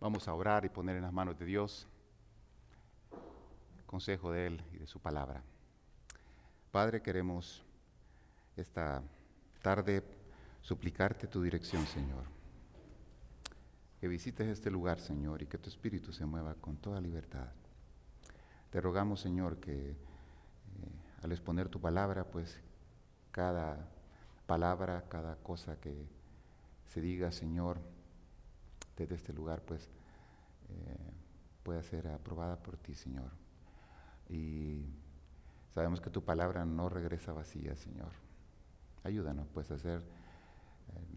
Vamos a orar y poner en las manos de Dios el consejo de Él y de su palabra. Padre, queremos esta tarde suplicarte tu dirección, Señor. Que visites este lugar, Señor, y que tu Espíritu se mueva con toda libertad. Te rogamos, Señor, que al exponer tu palabra, pues cada palabra, cada cosa que se diga, Señor, desde este lugar, pues pueda ser aprobada por ti, Señor. Y sabemos que tu palabra no regresa vacía, Señor. Ayúdanos, pues, a hacer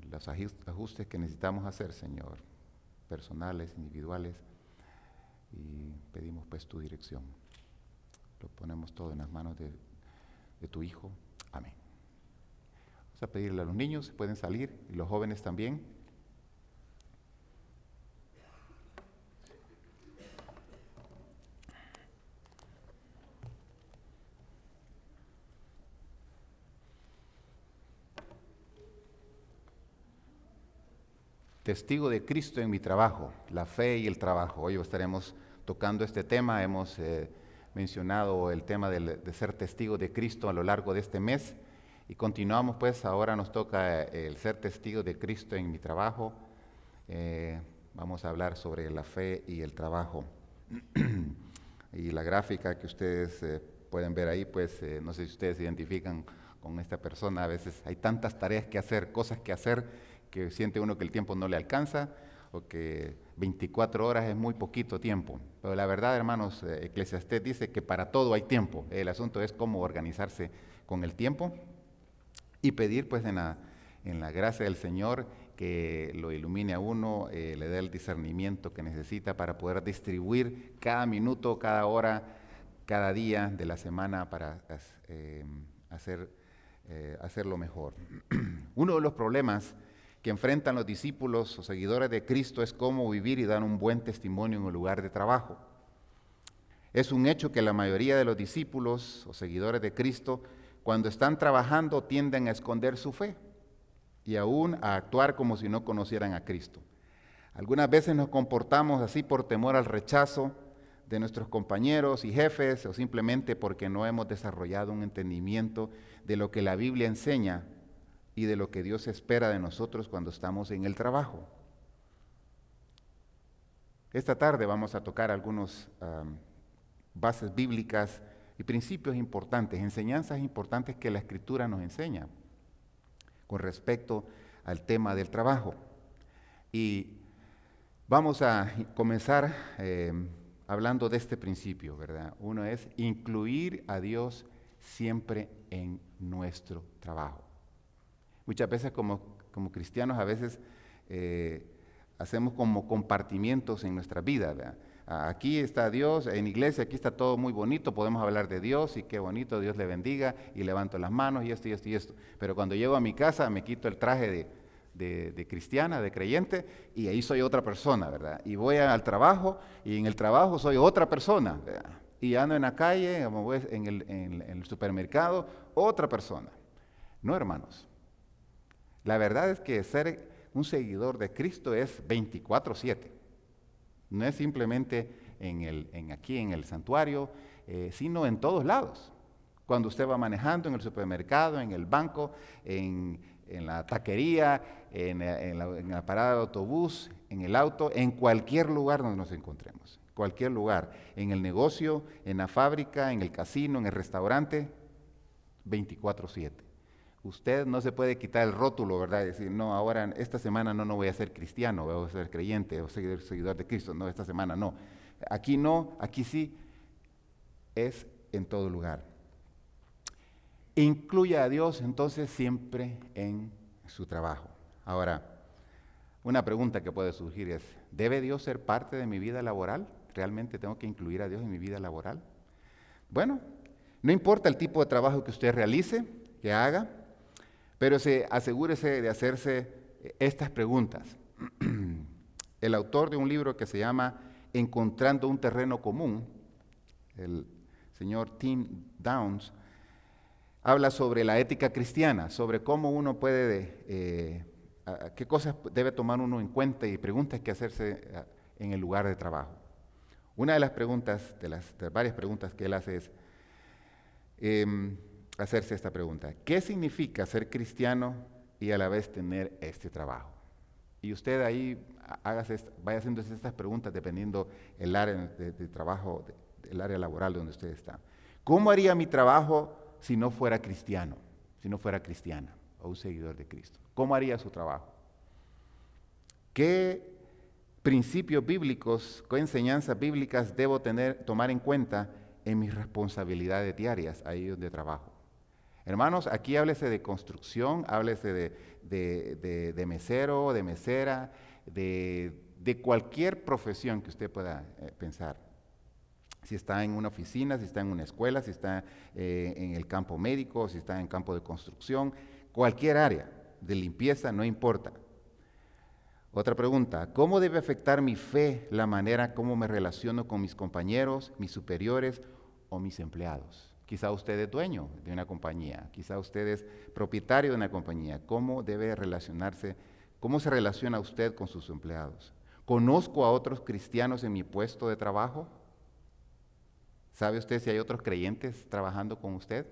los ajustes que necesitamos hacer, Señor, personales, individuales, y pedimos, pues, tu dirección. Lo ponemos todo en las manos de tu Hijo. Amén. Vamos a pedirle a los niños, si pueden salir, y los jóvenes también. Testigo de Cristo en mi trabajo, la fe y el trabajo. Hoy estaremos tocando este tema. Hemos mencionado el tema de ser testigo de Cristo a lo largo de este mes y continuamos, pues ahora nos toca el ser testigo de Cristo en mi trabajo. Vamos a hablar sobre la fe y el trabajo. Y la gráfica que ustedes pueden ver ahí, pues no sé si ustedes se identifican con esta persona. A veces hay tantas tareas que hacer, cosas que hacer, que siente uno que el tiempo no le alcanza o que 24 horas es muy poquito tiempo. Pero la verdad, hermanos, Eclesiastés dice que para todo hay tiempo. El asunto es cómo organizarse con el tiempo y pedir, pues, en la gracia del Señor que lo ilumine a uno, le dé el discernimiento que necesita para poder distribuir cada minuto, cada hora, cada día de la semana para hacerlo mejor. Uno de los problemas que enfrentan los discípulos o seguidores de Cristo es cómo vivir y dar un buen testimonio en el lugar de trabajo. Es un hecho que la mayoría de los discípulos o seguidores de Cristo, cuando están trabajando, tienden a esconder su fe y aún a actuar como si no conocieran a Cristo. Algunas veces nos comportamos así por temor al rechazo de nuestros compañeros y jefes o simplemente porque no hemos desarrollado un entendimiento de lo que la Biblia enseña y de lo que Dios espera de nosotros cuando estamos en el trabajo. Esta tarde vamos a tocar algunas bases bíblicas y principios importantes, enseñanzas importantes que la Escritura nos enseña con respecto al tema del trabajo. Y vamos a comenzar hablando de este principio, ¿verdad? Uno es incluir a Dios siempre en nuestro trabajo. Muchas veces como cristianos a veces hacemos como compartimientos en nuestra vida, ¿verdad? Aquí está Dios, en iglesia aquí está todo muy bonito, podemos hablar de Dios y qué bonito, Dios le bendiga y levanto las manos y esto y esto y esto. Pero cuando llego a mi casa me quito el traje de cristiana, de creyente y ahí soy otra persona, ¿verdad? Y voy al trabajo y en el trabajo soy otra persona, ¿verdad? Y ando en la calle, en el supermercado, otra persona. No, hermanos. La verdad es que ser un seguidor de Cristo es 24/7. No es simplemente aquí en el santuario, sino en todos lados. Cuando usted va manejando en el supermercado, en el banco, en la taquería, en la parada de autobús, en el auto, en cualquier lugar donde nos encontremos. Cualquier lugar. En el negocio, en la fábrica, en el casino, en el restaurante, 24/7. Usted no se puede quitar el rótulo, ¿verdad? Decir, no, ahora, esta semana no voy a ser cristiano, voy a ser creyente, o seguidor de Cristo. No, esta semana no. Aquí no, aquí sí. Es en todo lugar. Incluya a Dios, entonces, siempre en su trabajo. Ahora, una pregunta que puede surgir es, ¿debe Dios ser parte de mi vida laboral? ¿Realmente tengo que incluir a Dios en mi vida laboral? Bueno, no importa el tipo de trabajo que usted realice, que haga, pero asegúrese de hacerse estas preguntas. El autor de un libro que se llama Encontrando un terreno común, el señor Tim Downs, habla sobre la ética cristiana, sobre cómo uno puede, qué cosas debe tomar uno en cuenta y preguntas que hacerse en el lugar de trabajo. Una de las preguntas, de las varias preguntas que él hace es hacerse esta pregunta: ¿qué significa ser cristiano y a la vez tener este trabajo? Y usted ahí vaya haciéndose estas preguntas dependiendo el área de trabajo, el área laboral donde usted está. ¿Cómo haría mi trabajo si no fuera cristiano, si no fuera cristiana o un seguidor de Cristo? ¿Cómo haría su trabajo? ¿Qué principios bíblicos, qué enseñanzas bíblicas debo tomar en cuenta en mis responsabilidades diarias ahí donde trabajo? Hermanos, aquí háblese de construcción, háblese de mesero, de mesera, de cualquier profesión que usted pueda pensar. Si está en una oficina, si está en una escuela, si está en el campo médico, si está en campo de construcción, cualquier área de limpieza, no importa. Otra pregunta: ¿cómo debe afectar mi fe la manera como me relaciono con mis compañeros, mis superiores o mis empleados? Quizá usted es dueño de una compañía, quizá usted es propietario de una compañía. ¿Cómo debe relacionarse? ¿Cómo se relaciona usted con sus empleados? ¿Conozco a otros cristianos en mi puesto de trabajo? ¿Sabe usted si hay otros creyentes trabajando con usted?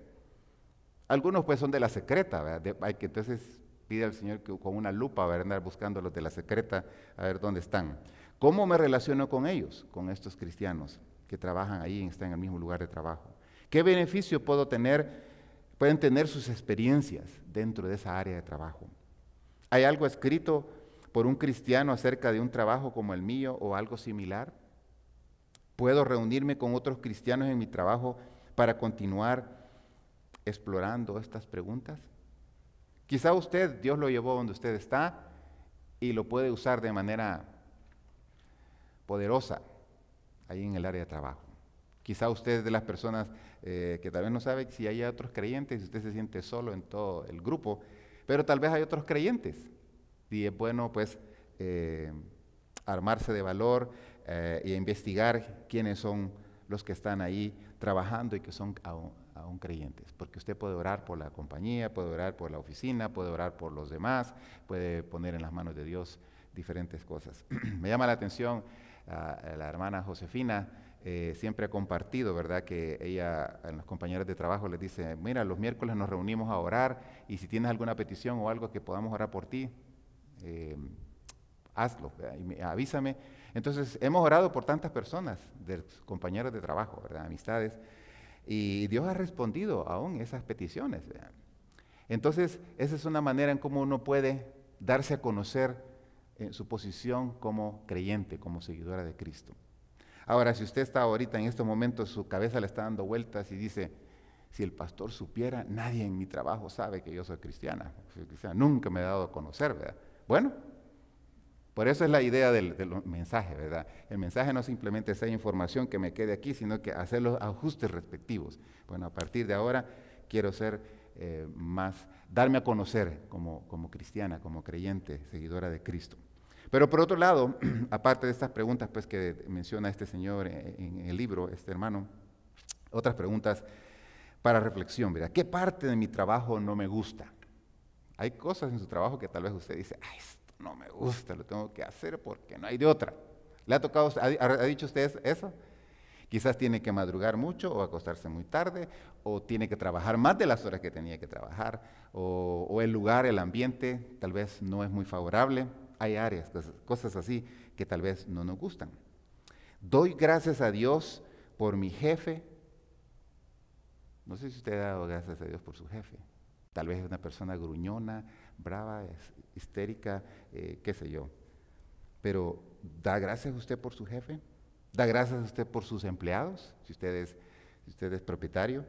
Algunos pues son de la secreta, ¿verdad? Hay que entonces pide al Señor que con una lupa, ¿verdad?, andar buscando los de la secreta a ver dónde están. ¿Cómo me relaciono con ellos, con estos cristianos que trabajan ahí y están en el mismo lugar de trabajo? ¿Qué beneficio pueden tener sus experiencias dentro de esa área de trabajo? ¿Hay algo escrito por un cristiano acerca de un trabajo como el mío o algo similar? ¿Puedo reunirme con otros cristianos en mi trabajo para continuar explorando estas preguntas? Quizá usted, Dios lo llevó donde usted está y lo puede usar de manera poderosa ahí en el área de trabajo. Quizá usted es de las personas que tal vez no sabe si hay otros creyentes y usted se siente solo en todo el grupo, pero tal vez hay otros creyentes y es bueno pues armarse de valor e investigar quiénes son los que están ahí trabajando y que son aún creyentes, porque usted puede orar por la compañía, puede orar por la oficina, puede orar por los demás, puede poner en las manos de Dios diferentes cosas. Me llama la atención la hermana Josefina. Siempre ha compartido, ¿verdad?, que ella a los compañeros de trabajo les dice: mira, los miércoles nos reunimos a orar y si tienes alguna petición o algo que podamos orar por ti, hazlo, y avísame. Entonces hemos orado por tantas personas, de compañeros de trabajo, ¿verdad?, amistades, y Dios ha respondido aún esas peticiones, ¿verdad? Entonces esa es una manera en cómo uno puede darse a conocer en su posición como creyente, como seguidora de Cristo. Ahora, si usted está ahorita en estos momentos, su cabeza le está dando vueltas y dice: si el pastor supiera, nadie en mi trabajo sabe que yo soy cristiana. Nunca me he dado a conocer, ¿verdad? Bueno, por eso es la idea del mensaje, ¿verdad? El mensaje no simplemente es información que me quede aquí, sino que hacer los ajustes respectivos. Bueno, a partir de ahora quiero ser darme a conocer como cristiana, como creyente, seguidora de Cristo. Pero por otro lado, aparte de estas preguntas pues, que menciona este señor en el libro, este hermano, otras preguntas para reflexión, ¿verdad? ¿Qué parte de mi trabajo no me gusta? Hay cosas en su trabajo que tal vez usted dice: esto no me gusta, lo tengo que hacer porque no hay de otra. ¿Le ha tocado, ha dicho usted eso? Quizás tiene que madrugar mucho o acostarse muy tarde, o tiene que trabajar más de las horas que tenía que trabajar, o el lugar, el ambiente tal vez no es muy favorable. Hay áreas, cosas así que tal vez no nos gustan. Doy gracias a Dios por mi jefe. No sé si usted ha dado gracias a Dios por su jefe. Tal vez es una persona gruñona, brava, histérica, qué sé yo. Pero ¿da gracias usted por su jefe? ¿Da gracias usted por sus empleados? Si usted es propietario.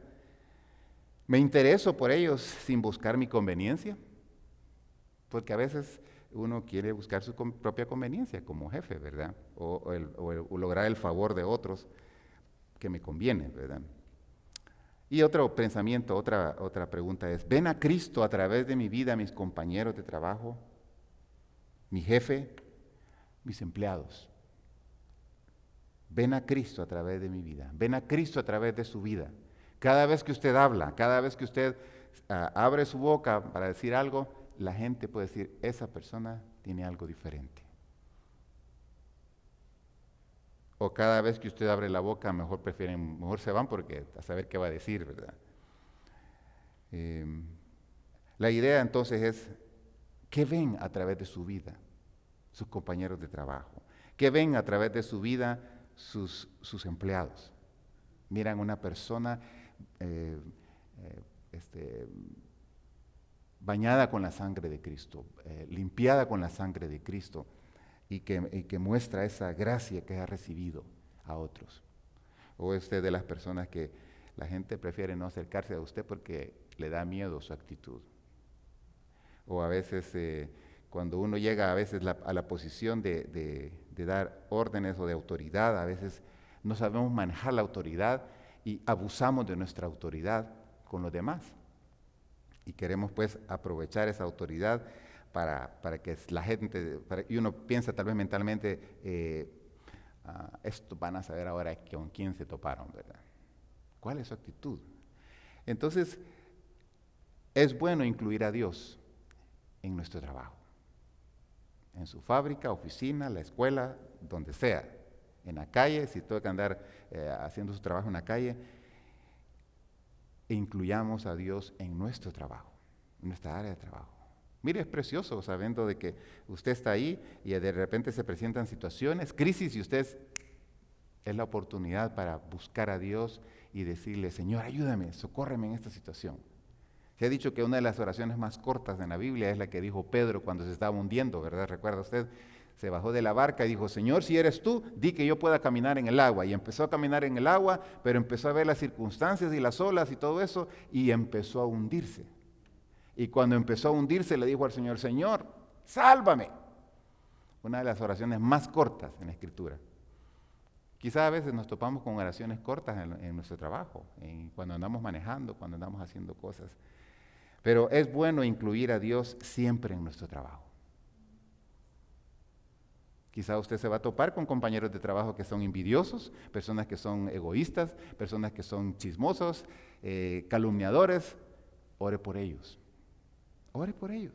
¿Me intereso por ellos sin buscar mi conveniencia? Porque a veces uno quiere buscar su propia conveniencia como jefe, ¿verdad? O lograr el favor de otros que me conviene, ¿verdad? Y otro pensamiento, otra pregunta es: ¿ven a Cristo a través de mi vida mis compañeros de trabajo, mi jefe, mis empleados? Ven a Cristo a través de mi vida, ven a Cristo a través de su vida. Cada vez que usted habla, cada vez que usted abre su boca para decir algo, la gente puede decir: esa persona tiene algo diferente. O cada vez que usted abre la boca, mejor se van porque a saber qué va a decir, ¿verdad? La idea entonces es, ¿qué ven a través de su vida sus compañeros de trabajo? ¿Qué ven a través de su vida sus empleados? Miran una persona bañada con la sangre de Cristo, limpiada con la sangre de Cristo, y que muestra esa gracia que ha recibido a otros. O es usted de las personas que la gente prefiere no acercarse a usted porque le da miedo su actitud. O a veces, cuando uno llega a la posición de dar órdenes o de autoridad, a veces no sabemos manejar la autoridad y abusamos de nuestra autoridad con los demás. Y queremos pues aprovechar esa autoridad para que la gente, y uno piensa tal vez mentalmente, esto van a saber ahora con quién se toparon, ¿verdad? ¿Cuál es su actitud? Entonces, es bueno incluir a Dios en nuestro trabajo, en su fábrica, oficina, la escuela, donde sea, en la calle, si tengo que andar haciendo su trabajo en la calle, e incluyamos a Dios en nuestro trabajo, en nuestra área de trabajo. Mire, es precioso sabiendo de que usted está ahí y de repente se presentan situaciones, crisis, y usted es la oportunidad para buscar a Dios y decirle, Señor, ayúdame, socórreme en esta situación. Se ha dicho que una de las oraciones más cortas en la Biblia es la que dijo Pedro cuando se estaba hundiendo, ¿verdad? ¿Recuerda usted? Se bajó de la barca y dijo, Señor, si eres tú, di que yo pueda caminar en el agua. Y empezó a caminar en el agua, pero empezó a ver las circunstancias y las olas y todo eso, y empezó a hundirse. Y cuando empezó a hundirse, le dijo al Señor, Señor, sálvame. Una de las oraciones más cortas en la Escritura. Quizás a veces nos topamos con oraciones cortas en nuestro trabajo, cuando andamos manejando, cuando andamos haciendo cosas. Pero es bueno incluir a Dios siempre en nuestro trabajo. Quizá usted se va a topar con compañeros de trabajo que son envidiosos, personas que son egoístas, personas que son chismosos, calumniadores. Ore por ellos. Ore por ellos.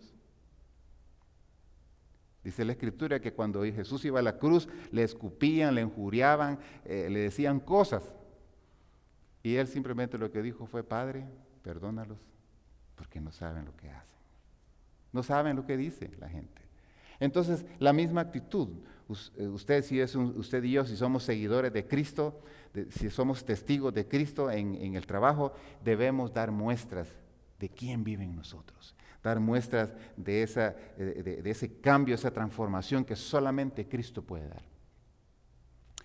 Dice la Escritura que cuando Jesús iba a la cruz, le escupían, le injuriaban, le decían cosas. Y él simplemente lo que dijo fue, Padre, perdónalos, porque no saben lo que hacen. No saben lo que dice la gente. Entonces, la misma actitud. Usted y yo, si somos seguidores de Cristo, si somos testigos de Cristo en el trabajo, debemos dar muestras de quién vive en nosotros. Dar muestras de ese cambio, esa transformación que solamente Cristo puede dar.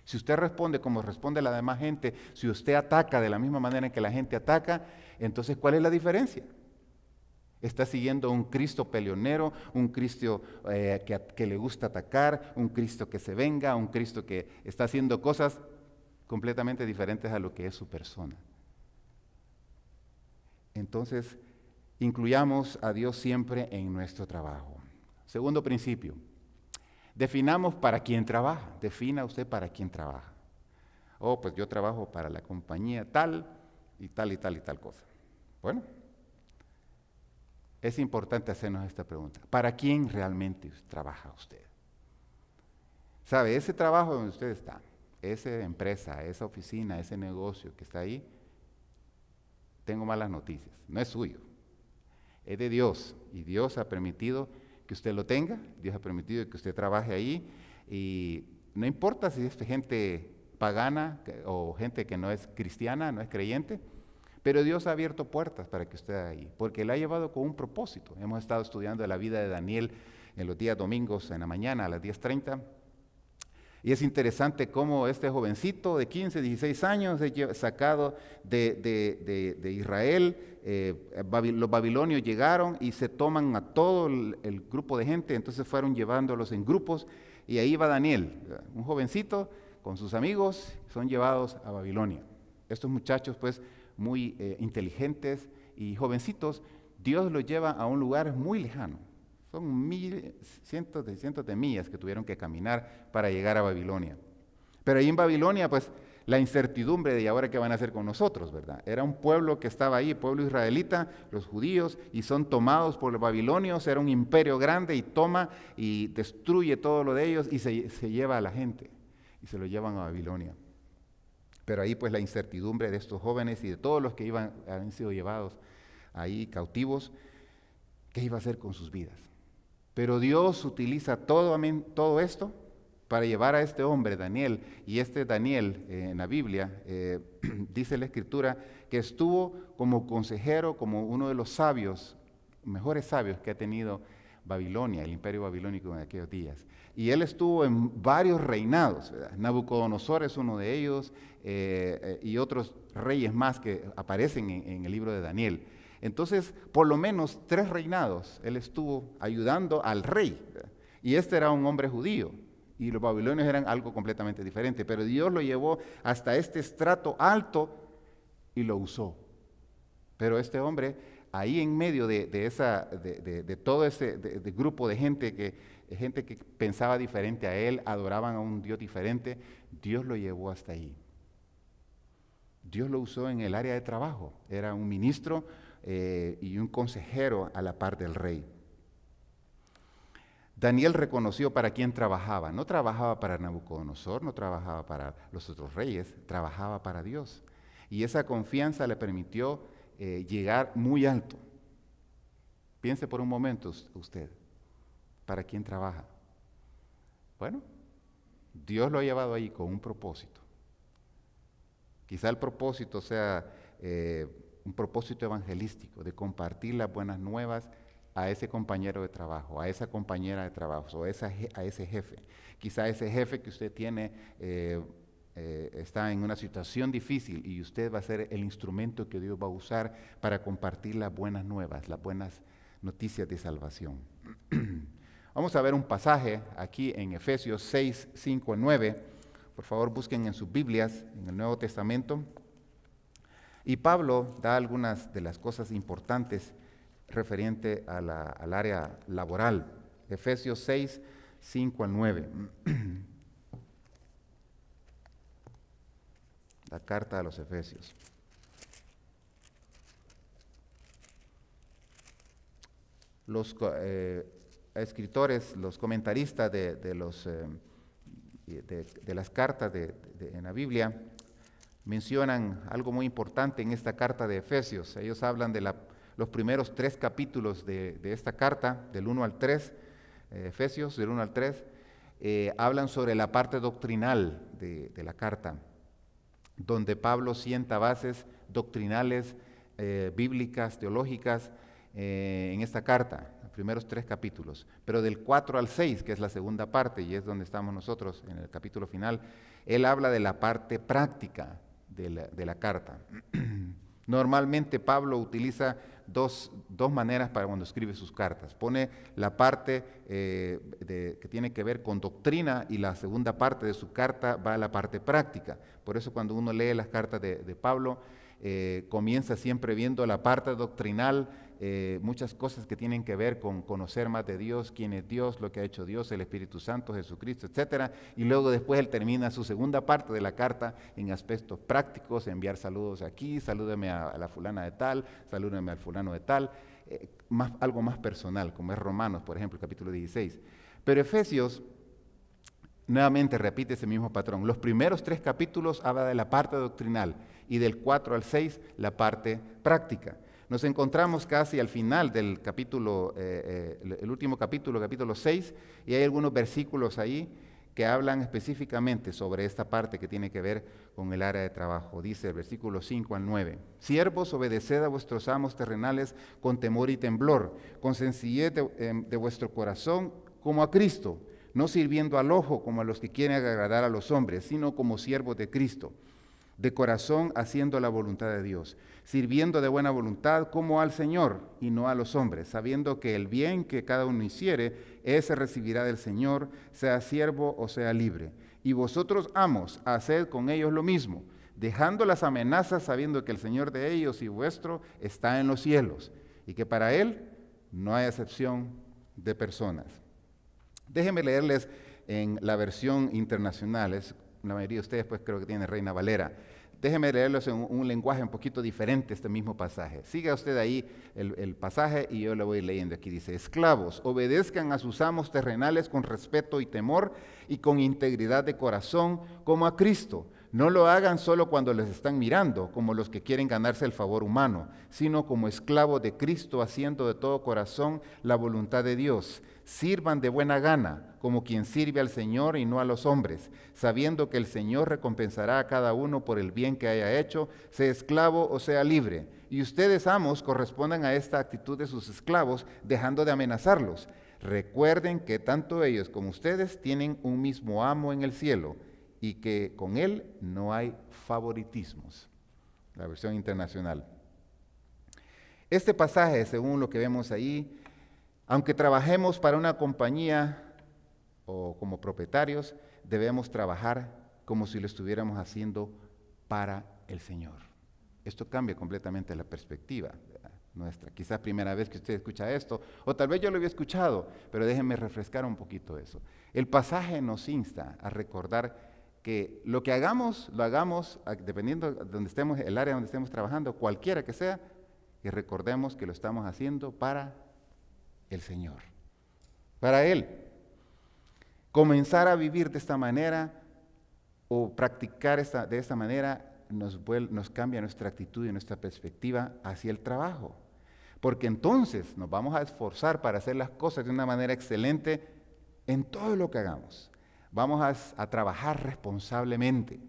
Si usted responde como responde la demás gente, si usted ataca de la misma manera en que la gente ataca, entonces ¿cuál es la diferencia? Está siguiendo un Cristo peleonero, un Cristo que le gusta atacar, un Cristo que se venga, un Cristo que está haciendo cosas completamente diferentes a lo que es su persona. Entonces, incluyamos a Dios siempre en nuestro trabajo. Segundo principio, definamos para quién trabaja. Defina usted para quién trabaja. Oh, pues yo trabajo para la compañía tal y tal y tal y tal cosa. Bueno, es importante hacernos esta pregunta. ¿Para quién realmente trabaja usted? ¿Sabe? Ese trabajo donde usted está, esa empresa, esa oficina, ese negocio que está ahí, tengo malas noticias, no es suyo. Es de Dios, y Dios ha permitido que usted lo tenga, Dios ha permitido que usted trabaje ahí, y no importa si es gente pagana o gente que no es cristiana, no es creyente, pero Dios ha abierto puertas para que usted ahí, porque le ha llevado con un propósito. Hemos estado estudiando la vida de Daniel en los días domingos en la mañana a las 10:30, y es interesante cómo este jovencito de 15, 16 años es sacado de Israel. Los babilonios llegaron y se toman a todo el grupo de gente, entonces fueron llevándolos en grupos, y ahí va Daniel, un jovencito con sus amigos, son llevados a Babilonia. Estos muchachos pues muy inteligentes y jovencitos, Dios los lleva a un lugar muy lejano. Son cientos de millas que tuvieron que caminar para llegar a Babilonia. Pero ahí en Babilonia, pues, la incertidumbre de ¿y ahora qué van a hacer con nosotros?, ¿verdad? Era un pueblo que estaba ahí, pueblo israelita, los judíos, y son tomados por los babilonios. Era un imperio grande y toma y destruye todo lo de ellos y se lleva a la gente. y se lo llevan a Babilonia. Pero ahí pues la incertidumbre de estos jóvenes y de todos los que habían sido llevados ahí cautivos, ¿qué iba a hacer con sus vidas? Pero Dios utiliza todo esto para llevar a este hombre, Daniel, y este Daniel en la Biblia, dice la Escritura, que estuvo como consejero, como uno de los sabios, mejores sabios que ha tenido Babilonia, el imperio babilónico en aquellos días. Y él estuvo en varios reinados, ¿verdad? Nabucodonosor es uno de ellos, y otros reyes más que aparecen en el libro de Daniel. Entonces, por lo menos 3 reinados él estuvo ayudando al rey, ¿verdad? Y este era un hombre judío, y los babilonios eran algo completamente diferente, pero Dios lo llevó hasta este estrato alto y lo usó. Pero este hombre, ahí en medio de todo ese grupo de gente que pensaba diferente a él, adoraban a un Dios diferente, Dios lo llevó hasta ahí. Dios lo usó en el área de trabajo, era un ministro y un consejero a la par del rey. Daniel reconoció para quién trabajaba. No trabajaba para Nabucodonosor, no trabajaba para los otros reyes, trabajaba para Dios. Y esa confianza le permitió llegar muy alto. Piense por un momento usted, ¿para quién trabaja? Bueno, Dios lo ha llevado ahí con un propósito. Quizá el propósito sea un propósito evangelístico, de compartir las buenas nuevas a ese compañero de trabajo, a esa compañera de trabajo, o a ese jefe. Quizá ese jefe que usted tiene está en una situación difícil y usted va a ser el instrumento que Dios va a usar para compartir las buenas nuevas, las buenas noticias de salvación. Vamos a ver un pasaje aquí en Efesios 6, 5 a 9. Por favor, busquen en sus Biblias, en el Nuevo Testamento. Y Pablo da algunas de las cosas importantes referente al área laboral. Efesios 6, 5 al 9. La carta a los Efesios. Los escritores, los comentaristas de las cartas en la Biblia mencionan algo muy importante en esta carta de Efesios. Ellos hablan de los primeros 3 capítulos de esta carta, del 1 al 3, Efesios, del 1 al 3, hablan sobre la parte doctrinal de la carta, donde Pablo sienta bases doctrinales, bíblicas, teológicas, en esta carta, los primeros 3 capítulos. Pero del 4 al 6, que es la segunda parte, y es donde estamos nosotros en el capítulo final, él habla de la parte práctica de la carta. Normalmente Pablo utiliza dos maneras para cuando escribe sus cartas. Pone la parte que tiene que ver con doctrina, y la segunda parte de su carta va a la parte práctica. Por eso cuando uno lee las cartas de Pablo, comienza siempre viendo la parte doctrinal, muchas cosas que tienen que ver con conocer más de Dios, quién es Dios, lo que ha hecho Dios, el Espíritu Santo, Jesucristo, etcétera. Y luego después él termina su segunda parte de la carta en aspectos prácticos, enviar saludos aquí, salúdeme a la fulana de tal, salúdeme al fulano de tal, algo más personal, como es Romanos, por ejemplo, capítulo 16. Pero Efesios nuevamente repite ese mismo patrón. Los primeros 3 capítulos habla de la parte doctrinal y del 4 al 6 la parte práctica. Nos encontramos casi al final del capítulo, el último capítulo, capítulo 6, y hay algunos versículos ahí que hablan específicamente sobre esta parte que tiene que ver con el área de trabajo. Dice el versículo 5 al 9, siervos, obedeced a vuestros amos terrenales con temor y temblor, con sencillez de vuestro corazón como a Cristo, no sirviendo al ojo como a los que quieren agradar a los hombres, sino como siervos de Cristo, de corazón haciendo la voluntad de Dios, sirviendo de buena voluntad como al Señor y no a los hombres, sabiendo que el bien que cada uno hiciere, ese recibirá del Señor, sea siervo o sea libre. Y vosotros, amos, haced con ellos lo mismo, dejando las amenazas, sabiendo que el Señor de ellos y vuestro está en los cielos, y que para Él no hay acepción de personas. Déjenme leerles en la versión internacional, la mayoría de ustedes pues creo que tienen Reina Valera. Déjeme leerlos en un lenguaje un poquito diferente este mismo pasaje. Siga usted ahí el pasaje y yo lo voy leyendo. Aquí dice: esclavos, obedezcan a sus amos terrenales con respeto y temor y con integridad de corazón como a Cristo. No lo hagan solo cuando les están mirando, como los que quieren ganarse el favor humano, sino como esclavos de Cristo, haciendo de todo corazón la voluntad de Dios. Sirvan de buena gana, como quien sirve al Señor y no a los hombres, sabiendo que el Señor recompensará a cada uno por el bien que haya hecho, sea esclavo o sea libre. Y ustedes, amos, correspondan a esta actitud de sus esclavos, dejando de amenazarlos. Recuerden que tanto ellos como ustedes tienen un mismo amo en el cielo, y que con él no hay favoritismos. La versión internacional. Este pasaje, según lo que vemos ahí, aunque trabajemos para una compañía o como propietarios, debemos trabajar como si lo estuviéramos haciendo para el Señor. Esto cambia completamente la perspectiva nuestra. Quizás primera vez que usted escucha esto, o tal vez yo lo había escuchado, pero déjenme refrescar un poquito eso. El pasaje nos insta a recordar que lo que hagamos, lo hagamos dependiendo de donde estemos, el área donde estemos trabajando, cualquiera que sea, y recordemos que lo estamos haciendo para el Señor, para Él. Comenzar a vivir de esta manera o practicar de esta manera nos cambia nuestra actitud y nuestra perspectiva hacia el trabajo, porque entonces nos vamos a esforzar para hacer las cosas de una manera excelente en todo lo que hagamos. Vamos a trabajar responsablemente,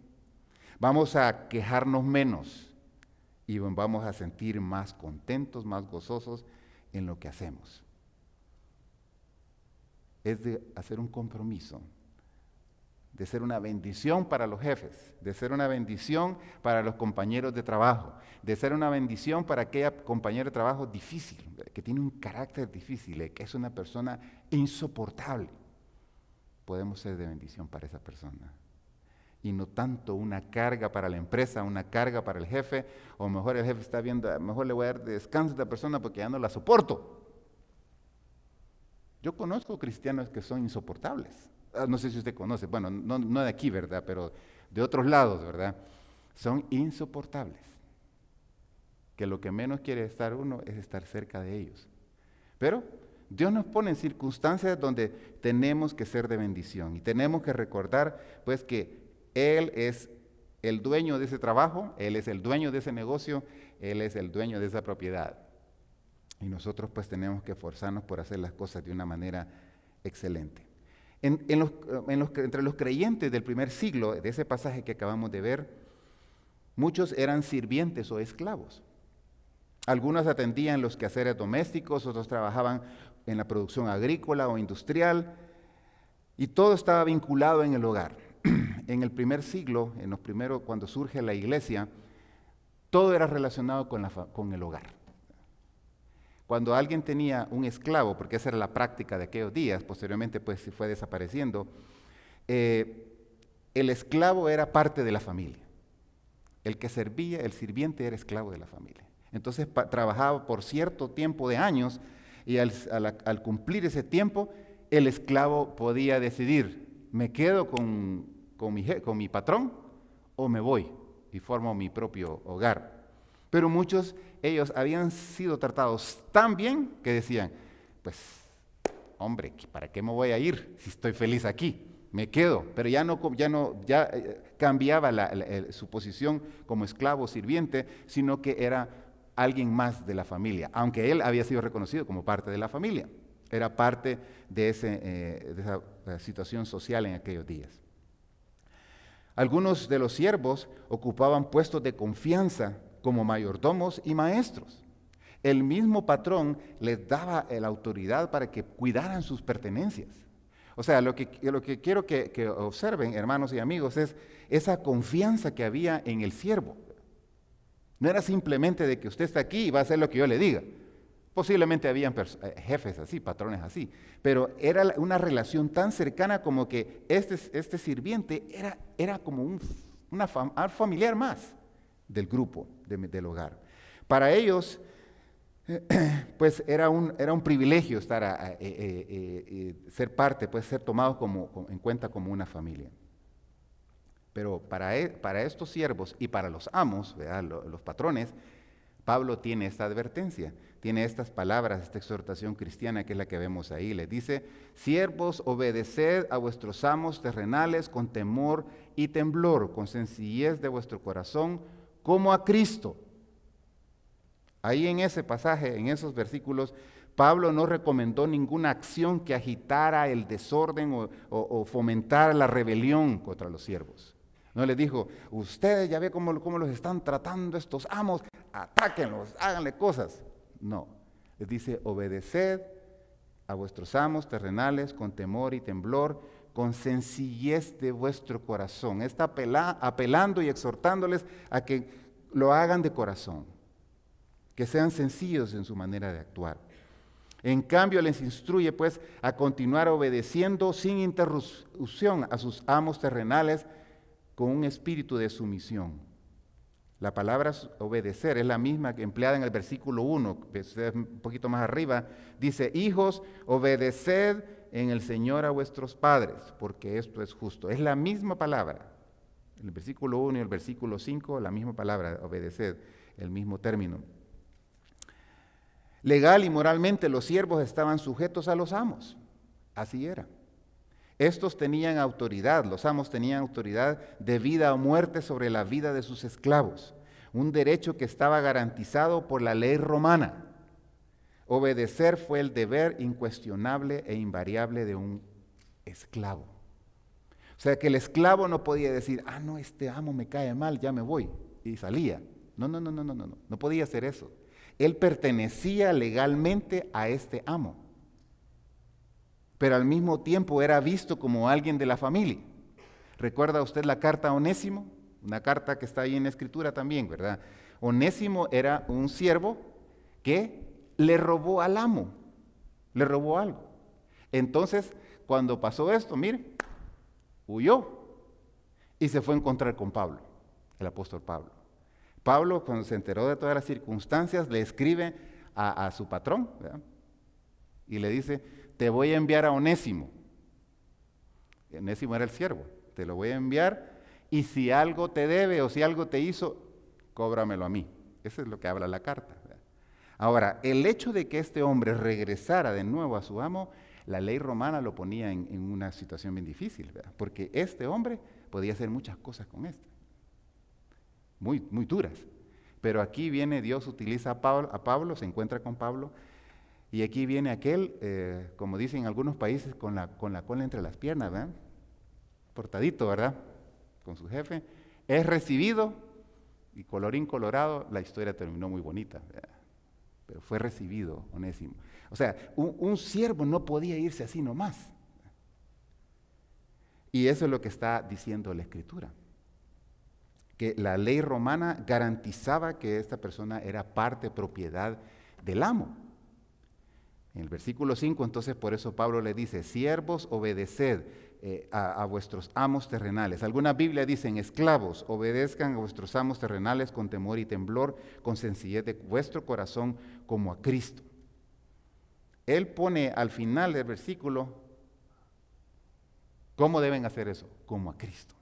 vamos a quejarnos menos y vamos a sentir más contentos, más gozosos en lo que hacemos. Es de hacer un compromiso, de ser una bendición para los jefes, de ser una bendición para los compañeros de trabajo, de ser una bendición para aquella compañera de trabajo difícil, que tiene un carácter difícil, que es una persona insoportable. Podemos ser de bendición para esa persona. Y no tanto una carga para la empresa, una carga para el jefe, o mejor el jefe está viendo, mejor le voy a dar descanso a esta persona porque ya no la soporto. Yo conozco cristianos que son insoportables. No sé si usted conoce, bueno, no de aquí, ¿verdad? Pero de otros lados, ¿verdad? Son insoportables. Que lo que menos quiere estar uno es estar cerca de ellos. Pero Dios nos pone en circunstancias donde tenemos que ser de bendición y tenemos que recordar pues que Él es el dueño de ese trabajo, Él es el dueño de ese negocio, Él es el dueño de esa propiedad. Y nosotros pues tenemos que esforzarnos por hacer las cosas de una manera excelente. Entre los creyentes del primer siglo, de ese pasaje que acabamos de ver, muchos eran sirvientes o esclavos. Algunos atendían los quehaceres domésticos, otros trabajaban en la producción agrícola o industrial, y todo estaba vinculado en el hogar. En el primer siglo, cuando surge la iglesia, todo era relacionado con el hogar. Cuando alguien tenía un esclavo, porque esa era la práctica de aquellos días, posteriormente pues se fue desapareciendo, el esclavo era parte de la familia. El que servía, el sirviente era esclavo de la familia. Entonces trabajaba por cierto tiempo de años y al cumplir ese tiempo, el esclavo podía decidir, ¿me quedo con mi patrón o me voy y formo mi propio hogar? Pero muchos, ellos habían sido tratados tan bien que decían, pues, hombre, ¿para qué me voy a ir si estoy feliz aquí? Me quedo, pero ya cambiaba su posición como esclavo sirviente, sino que era alguien más de la familia, aunque él había sido reconocido como parte de la familia, era parte de esa situación social en aquellos días. Algunos de los siervos ocupaban puestos de confianza como mayordomos y maestros. El mismo patrón les daba la autoridad para que cuidaran sus pertenencias. O sea, lo que quiero que observen, hermanos y amigos, es esa confianza que había en el siervo. No era simplemente de que usted está aquí y va a hacer lo que yo le diga. Posiblemente habían jefes así, patrones así, pero era una relación tan cercana como que este sirviente era como un familiar más del grupo, del hogar. Para ellos, pues era un privilegio estar ser parte, pues ser tomados en cuenta como una familia. Pero para estos siervos y para los amos, ¿verdad? Los patrones, Pablo tiene esta advertencia, tiene estas palabras, esta exhortación cristiana que es la que vemos ahí. Les dice: siervos, obedeced a vuestros amos terrenales con temor y temblor, con sencillez de vuestro corazón, como a Cristo. Ahí en ese pasaje, en esos versículos, Pablo no recomendó ninguna acción que agitara el desorden o fomentara la rebelión contra los siervos. No les dijo: ustedes ya ve cómo los están tratando estos amos, atáquenlos, háganle cosas. No, les dice: obedeced a vuestros amos terrenales con temor y temblor, con sencillez de vuestro corazón. Está apelando y exhortándoles a que lo hagan de corazón, que sean sencillos en su manera de actuar. En cambio, les instruye pues a continuar obedeciendo sin interrupción a sus amos terrenales con un espíritu de sumisión. La palabra obedecer es la misma que empleada en el versículo 1, un poquito más arriba, dice: hijos, obedeced en el Señor a vuestros padres, porque esto es justo. Es la misma palabra. El versículo 1 y el versículo 5, la misma palabra, obedeced, el mismo término. Legal y moralmente los siervos estaban sujetos a los amos. Así era. Estos tenían autoridad, los amos tenían autoridad de vida o muerte sobre la vida de sus esclavos, un derecho que estaba garantizado por la ley romana. Obedecer fue el deber incuestionable e invariable de un esclavo. O sea que el esclavo no podía decir: ah, no, este amo me cae mal, ya me voy, y salía. No podía hacer eso. Él pertenecía legalmente a este amo, pero al mismo tiempo era visto como alguien de la familia. ¿Recuerda usted la carta a Onésimo? Una carta que está ahí en la Escritura también, ¿verdad? Onésimo era un siervo que le robó al amo, le robó algo. Entonces, cuando pasó esto, mire, huyó y se fue a encontrar con Pablo, el apóstol Pablo. Pablo, cuando se enteró de todas las circunstancias, le escribe a su patrón, ¿verdad? Y le dice: te voy a enviar a Onésimo. Onésimo era el siervo. Te lo voy a enviar, y si algo te debe o si algo te hizo, cóbramelo a mí. Eso es lo que habla la carta, ¿verdad? Ahora, el hecho de que este hombre regresara de nuevo a su amo, la ley romana lo ponía en una situación bien difícil, ¿verdad? Porque este hombre podía hacer muchas cosas con este, muy duras. Pero aquí viene Dios, utiliza a Pablo, se encuentra con Pablo, y aquí viene aquel, como dicen en algunos países, con la cola entre las piernas, ¿verdad? Portadito, ¿verdad? Con su jefe. Es recibido, y colorín colorado, la historia terminó muy bonita, ¿verdad? Pero fue recibido Onésimo. O sea, un siervo no podía irse así nomás. Y eso es lo que está diciendo la Escritura. Que la ley romana garantizaba que esta persona era parte, propiedad del amo. En el versículo 5, entonces, por eso Pablo le dice: siervos, obedeced a vuestros amos terrenales. Algunas Biblias dicen: esclavos, obedezcan a vuestros amos terrenales con temor y temblor, con sencillez de vuestro corazón, como a Cristo. Él pone al final del versículo cómo deben hacer eso: como a Cristo.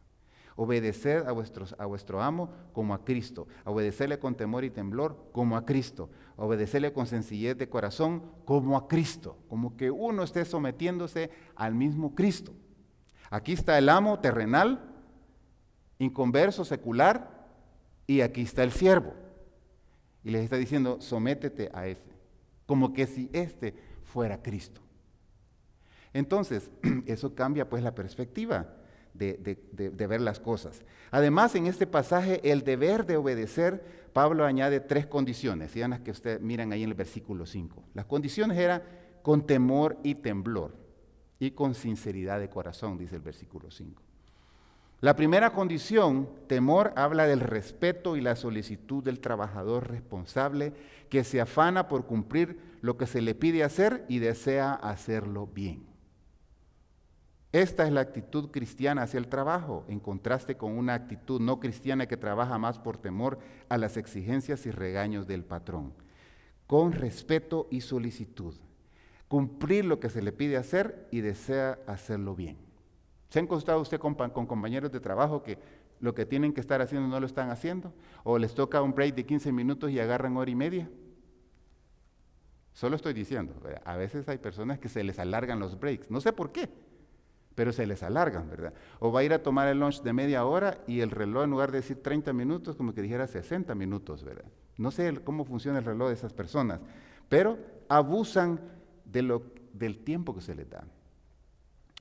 Obedeced a vuestro amo como a Cristo. Obedecerle con temor y temblor como a Cristo. Obedecerle con sencillez de corazón como a Cristo. Como que uno esté sometiéndose al mismo Cristo. Aquí está el amo terrenal, inconverso, secular, y aquí está el siervo. Y les está diciendo: sométete a ese. Como que si este fuera Cristo. Entonces, eso cambia pues la perspectiva de ver las cosas. Además, en este pasaje, el deber de obedecer, Pablo añade 3 condiciones, y las que ustedes miran ahí en el versículo 5. Las condiciones eran con temor y temblor, y con sinceridad de corazón, dice el versículo 5. La primera condición, temor, habla del respeto y la solicitud del trabajador responsable que se afana por cumplir lo que se le pide hacer y desea hacerlo bien. Esta es la actitud cristiana hacia el trabajo, en contraste con una actitud no cristiana que trabaja más por temor a las exigencias y regaños del patrón. Con respeto y solicitud. Cumplir lo que se le pide hacer y desea hacerlo bien. ¿Se ha encontrado usted con compañeros de trabajo que lo que tienen que estar haciendo no lo están haciendo, o les toca un break de 15 minutos y agarran hora y media. Solo estoy diciendo, ¿verdad? A veces hay personas que se les alargan los breaks, no sé por qué, pero se les alargan, ¿verdad? O va a ir a tomar el lunch de media hora y el reloj, en lugar de decir 30 minutos, como que dijera 60 minutos, ¿verdad? No sé cómo funciona el reloj de esas personas, pero abusan del tiempo que se les da.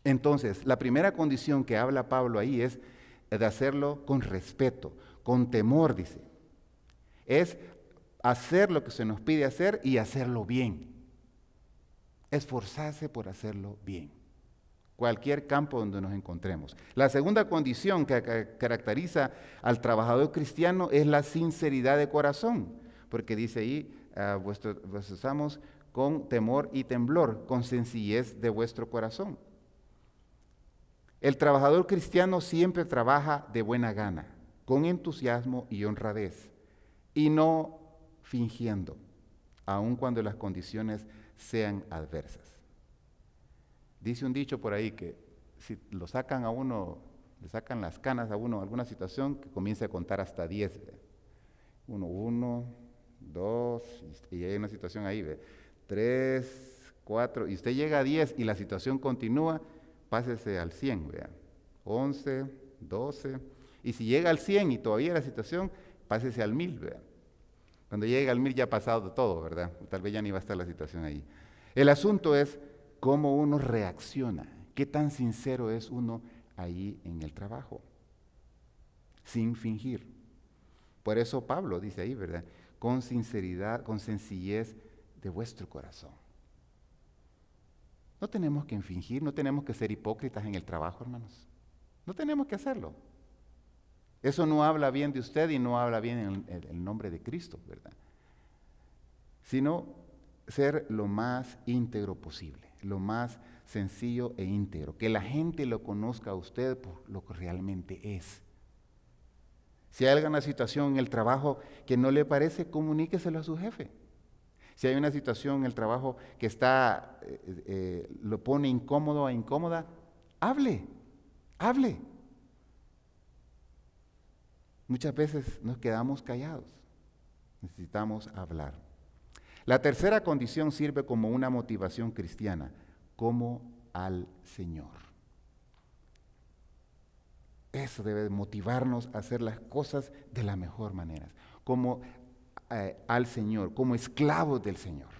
Entonces, la primera condición que habla Pablo ahí es de hacerlo con respeto, con temor, dice. Es hacer lo que se nos pide hacer y hacerlo bien. Esforzarse por hacerlo bien. Cualquier campo donde nos encontremos. La segunda condición que caracteriza al trabajador cristiano es la sinceridad de corazón, porque dice ahí, vuestros amos con temor y temblor, con sencillez de vuestro corazón. El trabajador cristiano siempre trabaja de buena gana, con entusiasmo y honradez, y no fingiendo, aun cuando las condiciones sean adversas. Dice un dicho por ahí que si lo sacan a uno, le sacan las canas a uno en alguna situación, que comience a contar hasta 10. 1, 2, y hay una situación ahí, 3, 4, y usted llega a 10 y la situación continúa, pásese al 100, ¿verdad? 11, 12, y si llega al 100 y todavía la situación, pásese al 1000, ¿verdad? Cuando llegue al 1000 ya ha pasado todo, ¿verdad? Tal vez ya ni va a estar la situación ahí. El asunto es cómo uno reacciona, qué tan sincero es uno ahí en el trabajo, sin fingir. Por eso Pablo dice ahí, ¿verdad? Con sinceridad, con sencillez de vuestro corazón. No tenemos que fingir, no tenemos que ser hipócritas en el trabajo, hermanos. No tenemos que hacerlo. Eso no habla bien de usted y no habla bien en el nombre de Cristo, ¿verdad? Sino ser lo más íntegro posible, lo más sencillo e íntegro. Que la gente lo conozca a usted por lo que realmente es. Si hay alguna situación en el trabajo que no le parece, comuníqueselo a su jefe. Si hay una situación en el trabajo que lo pone incómodo o incómoda, hable. Muchas veces nos quedamos callados. Necesitamos hablar. La tercera condición sirve como una motivación cristiana, como al Señor. Eso debe motivarnos a hacer las cosas de la mejor manera, como al Señor, como esclavos del Señor.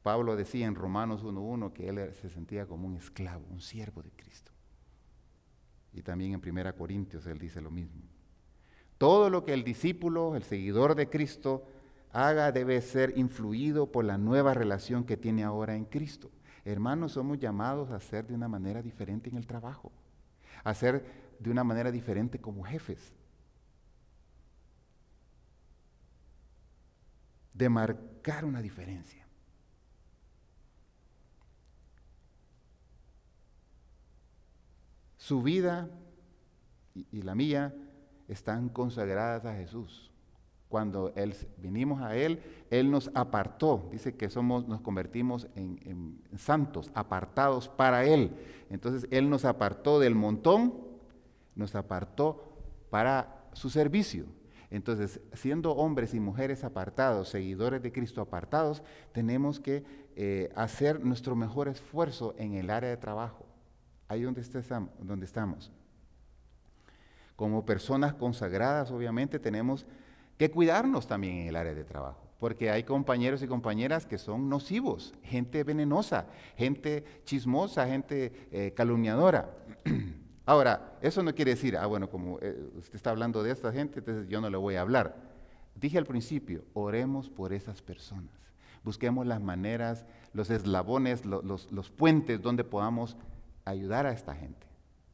Pablo decía en Romanos 1:1 que él se sentía como un esclavo, un siervo de Cristo. Y también en 1 Corintios él dice lo mismo. Todo lo que el discípulo, el seguidor de Cristo, haga debe ser influido por la nueva relación que tiene ahora en Cristo. Hermanos, somos llamados a hacer de una manera diferente en el trabajo, a hacer de una manera diferente como jefes, de marcar una diferencia. Su vida y la mía están consagradas a Jesús. Cuando vinimos a Él, Él nos apartó. Dice que nos convertimos en santos, apartados para Él. Entonces Él nos apartó del montón, nos apartó para su servicio. Entonces, siendo hombres y mujeres apartados, seguidores de Cristo apartados, tenemos que hacer nuestro mejor esfuerzo en el área de trabajo, ahí donde estamos. Como personas consagradas, obviamente, tenemos que cuidarnos también en el área de trabajo, porque hay compañeros y compañeras que son nocivos, gente venenosa, gente chismosa, gente calumniadora. Ahora, eso no quiere decir, bueno, como usted está hablando de esta gente, entonces yo no le voy a hablar. Dije al principio, oremos por esas personas, busquemos las maneras, los eslabones, los puentes donde podamos ayudar a esta gente.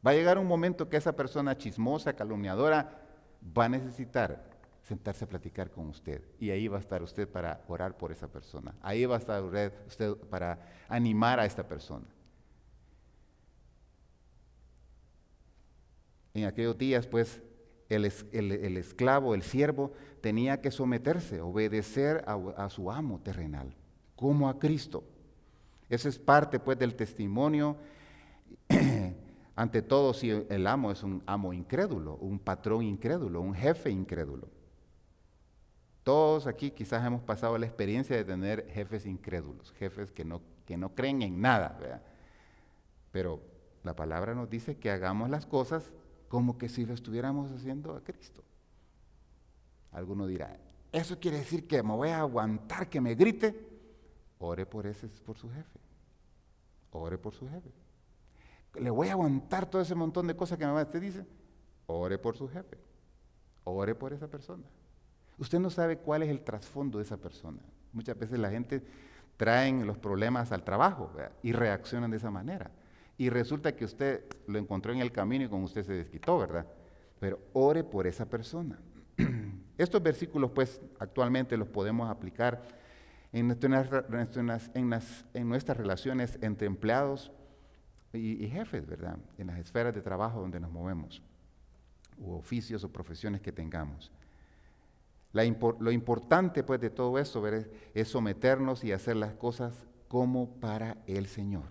Va a llegar un momento que esa persona chismosa, calumniadora, va a necesitar sentarse a platicar con usted, y ahí va a estar usted para orar por esa persona, ahí va a estar usted para animar a esta persona. En aquellos días, pues, el esclavo, el siervo, tenía que someterse, obedecer a su amo terrenal, como a Cristo. Eso es parte, pues, del testimonio Ante todo, si el amo es un amo incrédulo, un patrón incrédulo, un jefe incrédulo. Todos aquí quizás hemos pasado la experiencia de tener jefes incrédulos, jefes que no creen en nada, ¿verdad? Pero la palabra nos dice que hagamos las cosas como que si lo estuviéramos haciendo a Cristo. Alguno dirá, ¿eso quiere decir que me voy a aguantar que me grite? Ore por su jefe. Ore por su jefe. Le voy a aguantar todo ese montón de cosas que me usted dice. Ore por su jefe. Ore por esa persona. Usted no sabe cuál es el trasfondo de esa persona. Muchas veces la gente trae los problemas al trabajo, ¿verdad? Y reaccionan de esa manera. Y resulta que usted lo encontró en el camino y con usted se desquitó, ¿verdad? Pero ore por esa persona. Estos versículos, pues, actualmente los podemos aplicar en nuestras relaciones entre empleados y jefes, ¿verdad? En las esferas de trabajo donde nos movemos, u oficios o profesiones que tengamos. Lo importante, pues, de todo eso, ¿verdad?, es someternos y hacer las cosas como para el Señor.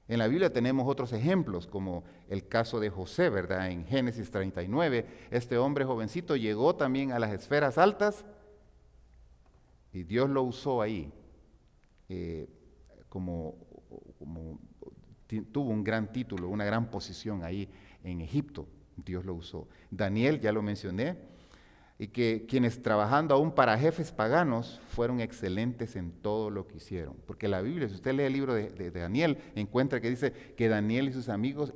En la Biblia tenemos otros ejemplos, como el caso de José, ¿verdad? En Génesis 39, este hombre jovencito llegó también a las esferas altas y Dios lo usó ahí, tuvo un gran título, una gran posición ahí en Egipto, Dios lo usó. Daniel, ya lo mencioné, y que quienes trabajando aún para jefes paganos fueron excelentes en todo lo que hicieron. Porque la Biblia, si usted lee el libro de Daniel, encuentra que dice que Daniel y sus amigos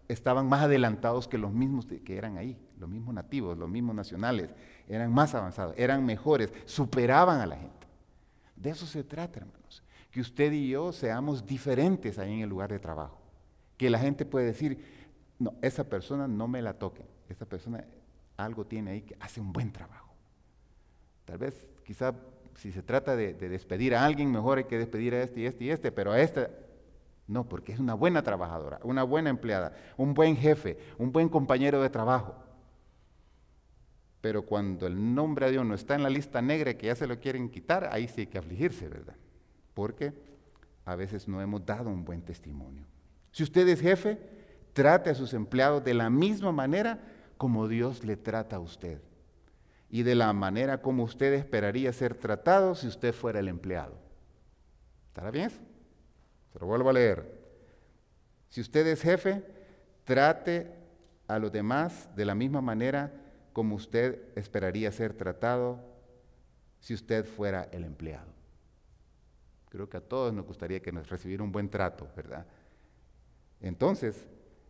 estaban más adelantados que los mismos que eran ahí, los mismos nativos, los mismos nacionales, eran más avanzados, eran mejores, superaban a la gente. De eso se trata, hermanos, que usted y yo seamos diferentes ahí en el lugar de trabajo. Que la gente puede decir, no, esa persona no me la toquen, esa persona algo tiene ahí que hace un buen trabajo. Tal vez, quizá, si se trata de despedir a alguien, mejor hay que despedir a este, pero a esta no, porque es una buena trabajadora, una buena empleada, un buen jefe, un buen compañero de trabajo. Pero cuando el nombre de Dios no está en la lista negra que ya se lo quieren quitar, ahí sí hay que afligirse, ¿verdad? Porque a veces no hemos dado un buen testimonio. Si usted es jefe, trate a sus empleados de la misma manera como Dios le trata a usted y de la manera como usted esperaría ser tratado si usted fuera el empleado. ¿Estará bien eso? Se lo vuelvo a leer. Si usted es jefe, trate a los demás de la misma manera como usted esperaría ser tratado si usted fuera el empleado. Creo que a todos nos gustaría que nos recibiera un buen trato, ¿verdad? Entonces,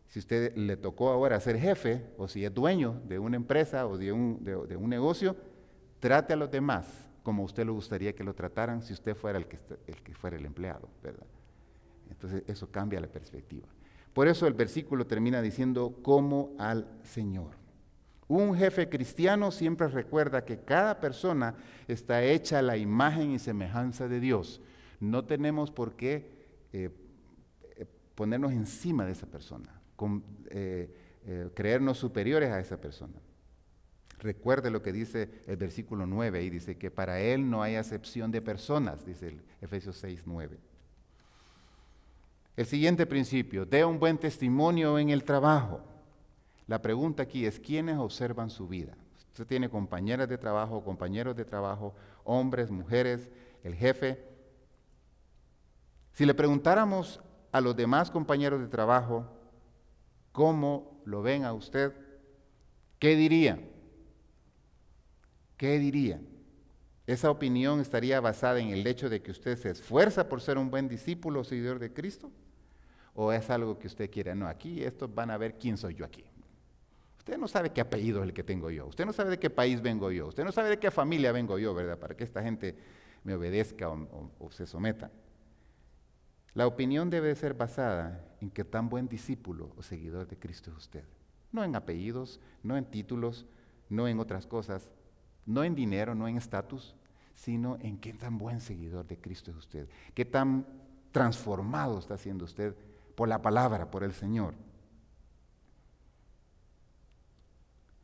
si usted le tocó ahora ser jefe, o si es dueño de una empresa o de un negocio, trate a los demás como usted le gustaría que lo trataran si usted fuera el que fuera el empleado, ¿verdad? Entonces eso cambia la perspectiva. Por eso el versículo termina diciendo, como al Señor. Un jefe cristiano siempre recuerda que cada persona está hecha a la imagen y semejanza de Dios. No tenemos por qué ponernos encima de esa persona, creernos superiores a esa persona. Recuerde lo que dice el versículo 9, y dice que para Él no hay acepción de personas, dice el Efesios 6, 9. El siguiente principio, dé un buen testimonio en el trabajo. La pregunta aquí es, ¿quiénes observan su vida? Usted tiene compañeras de trabajo, compañeros de trabajo, hombres, mujeres, el jefe. Si le preguntáramos a los demás compañeros de trabajo, ¿cómo lo ven a usted? ¿Qué dirían? ¿Qué dirían? ¿Esa opinión estaría basada en el hecho de que usted se esfuerza por ser un buen discípulo o seguidor de Cristo? ¿O es algo que usted quiere? No, aquí estos van a ver quién soy yo aquí. Usted no sabe qué apellido es el que tengo yo. Usted no sabe de qué país vengo yo. Usted no sabe de qué familia vengo yo, ¿verdad? Para que esta gente me obedezca o se someta. La opinión debe ser basada en qué tan buen discípulo o seguidor de Cristo es usted. No en apellidos, no en títulos, no en otras cosas, no en dinero, no en estatus, sino en qué tan buen seguidor de Cristo es usted. Qué tan transformado está siendo usted por la palabra, por el Señor.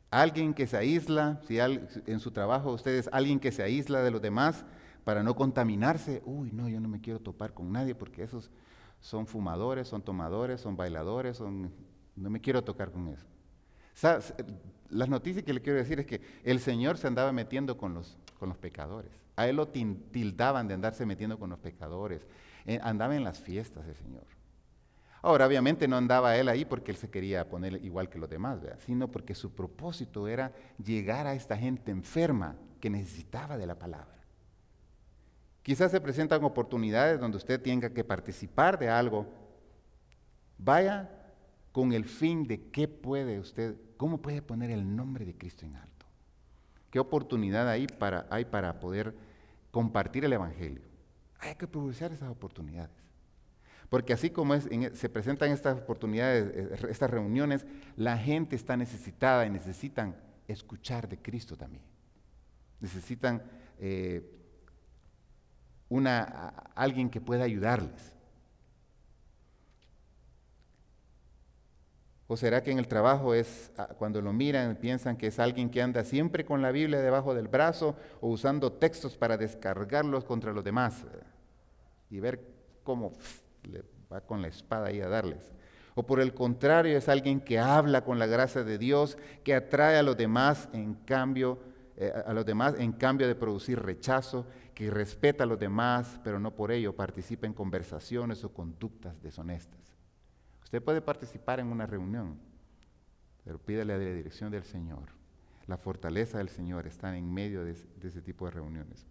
Alguien que se aísla, si en su trabajo usted es alguien que se aísla de los demás para no contaminarse, uy, no, yo no me quiero topar con nadie porque esos son fumadores, son tomadores, son bailadores, no me quiero tocar con eso. Las noticias que le quiero decir es que el Señor se andaba metiendo con los pecadores. A Él lo tildaban de andarse metiendo con los pecadores. Andaba en las fiestas el Señor. Ahora, obviamente no andaba Él ahí porque Él se quería poner igual que los demás, ¿verdad? Sino porque su propósito era llegar a esta gente enferma que necesitaba de la palabra. Quizás se presentan oportunidades donde usted tenga que participar de algo. Vaya con el fin de cómo puede poner el nombre de Cristo en alto. ¿Qué oportunidad hay para poder compartir el Evangelio? Hay que aprovechar esas oportunidades. Porque así como se presentan estas oportunidades, estas reuniones, la gente está necesitada y necesitan escuchar de Cristo también. Necesitan alguien que pueda ayudarles. ¿O será que en el trabajo cuando lo miran, piensan que es alguien que anda siempre con la Biblia debajo del brazo o usando textos para descargarlos contra los demás? Y ver cómo le va con la espada ahí a darles. O por el contrario, es alguien que habla con la gracia de Dios, que atrae a los demás en cambio de producir rechazo, que respeta a los demás, pero no por ello participa en conversaciones o conductas deshonestas. Usted puede participar en una reunión, pero pídale a la dirección del Señor. La fortaleza del Señor está en medio de ese tipo de reuniones.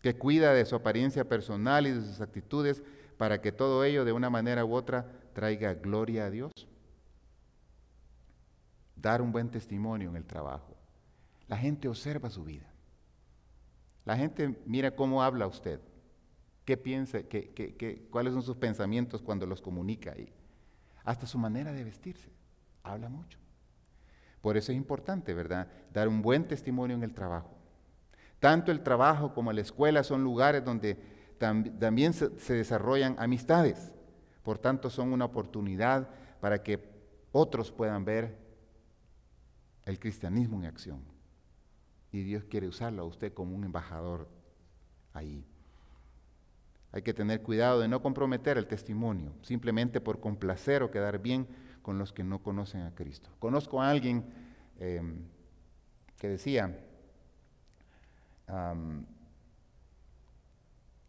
Que cuida de su apariencia personal y de sus actitudes para que todo ello de una manera u otra traiga gloria a Dios. Dar un buen testimonio en el trabajo. La gente observa su vida. La gente mira cómo habla usted, qué piensa, cuáles son sus pensamientos cuando los comunica y hasta su manera de vestirse. Habla mucho. Por eso es importante, ¿verdad?, dar un buen testimonio en el trabajo. Tanto el trabajo como la escuela son lugares donde también se desarrollan amistades. Por tanto, son una oportunidad para que otros puedan ver el cristianismo en acción. Y Dios quiere usarlo a usted como un embajador ahí. Hay que tener cuidado de no comprometer el testimonio, simplemente por complacer o quedar bien con los que no conocen a Cristo. Conozco a alguien que decía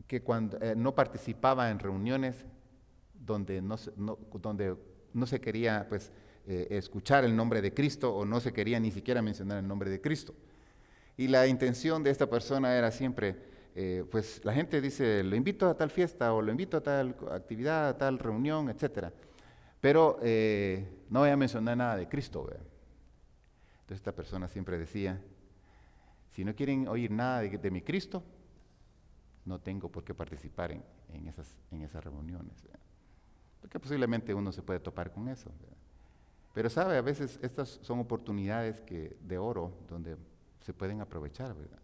que cuando no participaba en reuniones donde no se quería escuchar el nombre de Cristo o no se quería ni siquiera mencionar el nombre de Cristo. Y la intención de esta persona era siempre, pues la gente dice, lo invito a tal fiesta o lo invito a tal actividad, a tal reunión, etc. Pero no voy a mencionar nada de Cristo. ¿Ve? Entonces esta persona siempre decía, si no quieren oír nada de mi Cristo, no tengo por qué participar en esas reuniones. ¿Ve? Porque posiblemente uno se puede topar con eso. ¿Ve? Pero sabe, a veces estas son oportunidades de oro donde se pueden aprovechar, ¿verdad?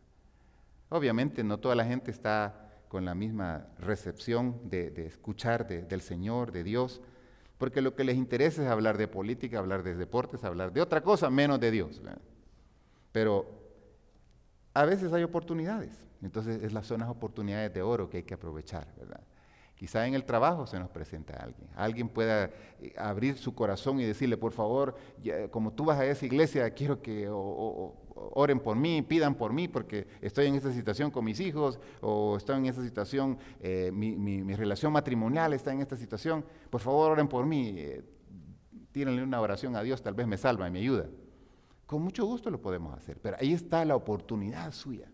Obviamente no toda la gente está con la misma recepción de escuchar del Señor, de Dios, porque lo que les interesa es hablar de política, hablar de deportes, hablar de otra cosa menos de Dios, ¿verdad? Pero a veces hay oportunidades, entonces son las oportunidades de oro que hay que aprovechar, ¿verdad? Quizá en el trabajo se nos presenta alguien pueda abrir su corazón y decirle, por favor, como tú vas a esa iglesia, quiero que oren por mí, pidan por mí, porque estoy en esta situación con mis hijos, o estoy en esta situación, mi relación matrimonial está en esta situación, por favor oren por mí, tírenle una oración a Dios, tal vez me salva y me ayuda. Con mucho gusto lo podemos hacer, pero ahí está la oportunidad suya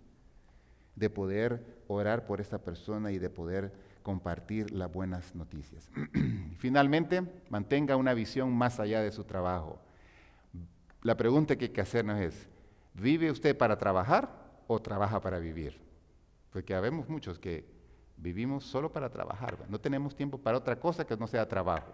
de poder orar por esta persona y de poder compartir las buenas noticias. Finalmente, mantenga una visión más allá de su trabajo. La pregunta que hay que hacernos es, ¿vive usted para trabajar o trabaja para vivir? Porque habemos muchos que vivimos solo para trabajar, ¿verdad? No tenemos tiempo para otra cosa que no sea trabajo.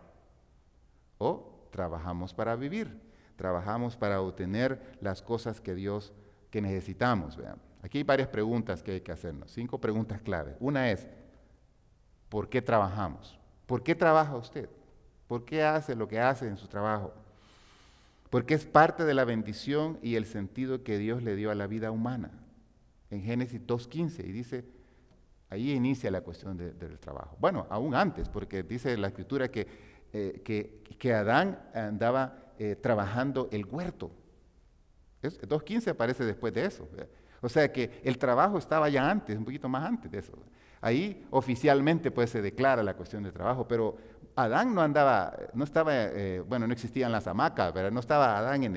O trabajamos para vivir, trabajamos para obtener las cosas que necesitamos, ¿verdad? Aquí hay varias preguntas que hay que hacernos, 5 preguntas clave. Una es, ¿por qué trabajamos? ¿Por qué trabaja usted? ¿Por qué hace lo que hace en su trabajo? Porque es parte de la bendición y el sentido que Dios le dio a la vida humana. En Génesis 2:15, y dice, Ahí inicia la cuestión del trabajo. Bueno, aún antes, porque dice la Escritura que Adán andaba trabajando el huerto. 2.15 aparece después de eso. ¿Verdad? O sea que el trabajo estaba ya antes, un poquito más antes de eso. Ahí oficialmente pues se declara la cuestión del trabajo, pero Adán no existían las hamacas, ¿verdad? No estaba Adán en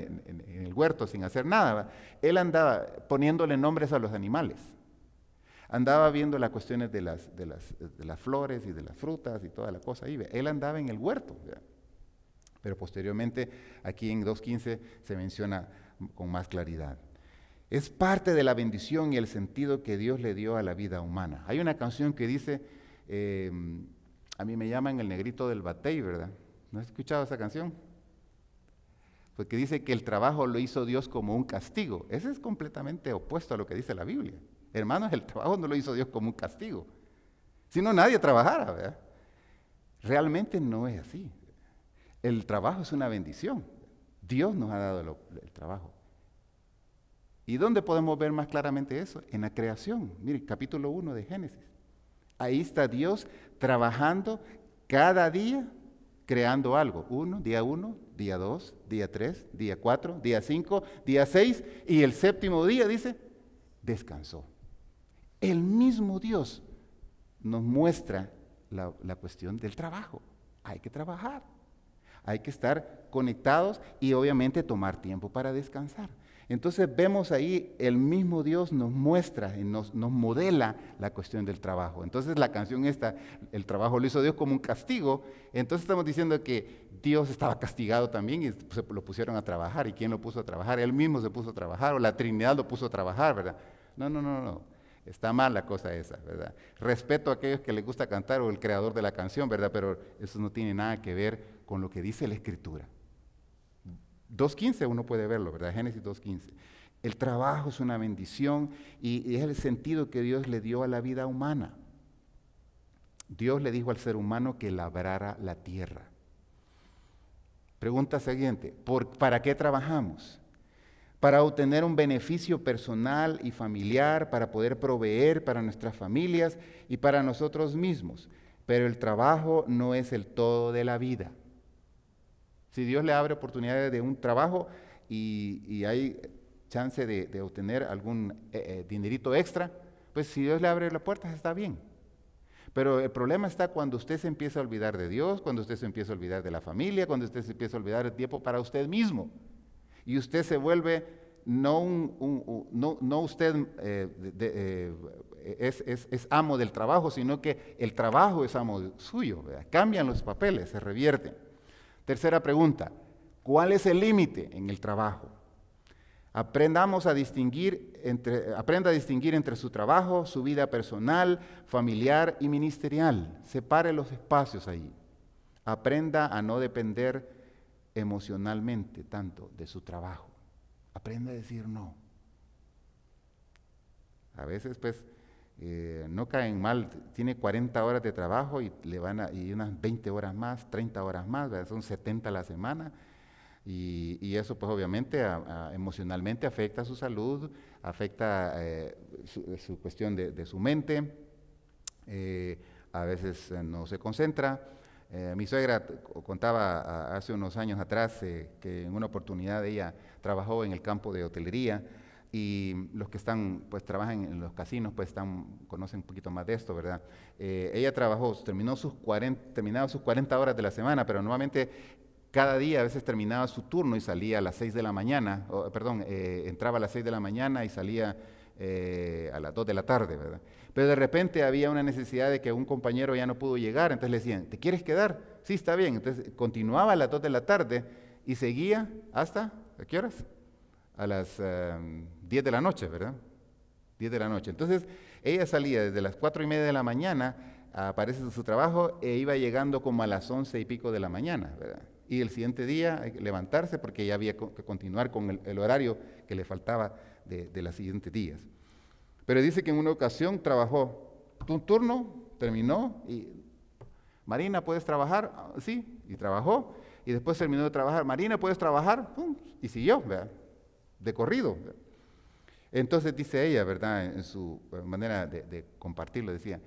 el huerto sin hacer nada, ¿verdad? Él andaba poniéndole nombres a los animales. Andaba viendo las cuestiones de las flores y de las frutas y toda la cosa ahí. ¿Verdad? Él andaba en el huerto, ¿verdad? Pero posteriormente aquí en 2.15 se menciona con más claridad. Es parte de la bendición y el sentido que Dios le dio a la vida humana. Hay una canción que dice, a mí me llaman el negrito del batey, ¿verdad? ¿No has escuchado esa canción? Porque dice que el trabajo lo hizo Dios como un castigo. Ese es completamente opuesto a lo que dice la Biblia. Hermanos, el trabajo no lo hizo Dios como un castigo. Si no, nadie trabajara, ¿verdad? Realmente no es así. El trabajo es una bendición. Dios nos ha dado el trabajo. ¿Y dónde podemos ver más claramente eso? En la creación. Mire, capítulo 1 de Génesis. Ahí está Dios trabajando cada día, creando algo. Día 1, día 2, día 3, día 4, día 5, día 6, y el séptimo día, dice, descansó. El mismo Dios nos muestra la cuestión del trabajo. Hay que trabajar. Hay que estar conectados y obviamente tomar tiempo para descansar. Entonces vemos ahí el mismo Dios nos muestra y nos modela la cuestión del trabajo. Entonces la canción esta, el trabajo lo hizo Dios como un castigo. Entonces estamos diciendo que Dios estaba castigado también y se lo pusieron a trabajar. ¿Y quién lo puso a trabajar? Él mismo se puso a trabajar o la Trinidad lo puso a trabajar, ¿verdad? No. Está mal la cosa esa, ¿verdad? Respeto a aquellos que les gusta cantar o el creador de la canción, ¿verdad? Pero eso no tiene nada que ver con lo que dice la Escritura. 2.15 uno puede verlo, ¿verdad? Génesis 2.15. El trabajo es una bendición y es el sentido que Dios le dio a la vida humana. Dios le dijo al ser humano que labrara la tierra. Pregunta siguiente, ¿para qué trabajamos? Para obtener un beneficio personal y familiar, para poder proveer para nuestras familias y para nosotros mismos. Pero el trabajo no es el todo de la vida. Si Dios le abre oportunidades de un trabajo y hay chance de obtener algún dinerito extra, pues si Dios le abre las puertas está bien. Pero el problema está cuando usted se empieza a olvidar de Dios, cuando usted se empieza a olvidar de la familia, cuando usted se empieza a olvidar del tiempo para usted mismo. Y usted se vuelve, es amo del trabajo, sino que el trabajo es amo suyo, ¿verdad? Cambian los papeles, se revierten. Tercera pregunta, ¿cuál es el límite en el trabajo? Aprenda a distinguir entre su trabajo, su vida personal, familiar y ministerial. Separe los espacios ahí. Aprenda a no depender emocionalmente tanto de su trabajo. Aprenda a decir no. A veces pues no caen mal, tiene 40 horas de trabajo y y unas 20 horas más, 30 horas más, ¿verdad? Son 70 a la semana y eso pues obviamente emocionalmente afecta su salud, afecta su cuestión de su mente, a veces no se concentra. Mi suegra contaba hace unos años atrás que en una oportunidad ella trabajó en el campo de hotelería y los que trabajan en los casinos conocen un poquito más de esto, ¿verdad? Ella terminaba sus 40 horas de la semana, pero normalmente cada día a veces terminaba su turno y salía a las 6 de la mañana, entraba a las 6 de la mañana y salía a las 2 de la tarde, ¿verdad? Pero de repente había una necesidad de que un compañero ya no pudo llegar, entonces le decían, ¿te quieres quedar? Sí, está bien. Entonces continuaba a las 2 de la tarde y seguía hasta, ¿a qué horas? A las 10 de la noche, ¿verdad? 10 de la noche. Entonces ella salía desde las 4:30 de la mañana, aparece su trabajo e iba llegando como a las 11 y pico de la mañana, ¿verdad? Y el siguiente día hay que levantarse porque ya había que continuar con el horario que le faltaba de los siguientes días. Pero dice que en una ocasión trabajó un turno, terminó y Marina, ¿puedes trabajar? Sí, y trabajó. Y después terminó de trabajar. Marina, ¿puedes trabajar? ¡Pum! Y siguió, ¿verdad? De corrido. Entonces dice ella, ¿verdad? En su manera de compartirlo, decía,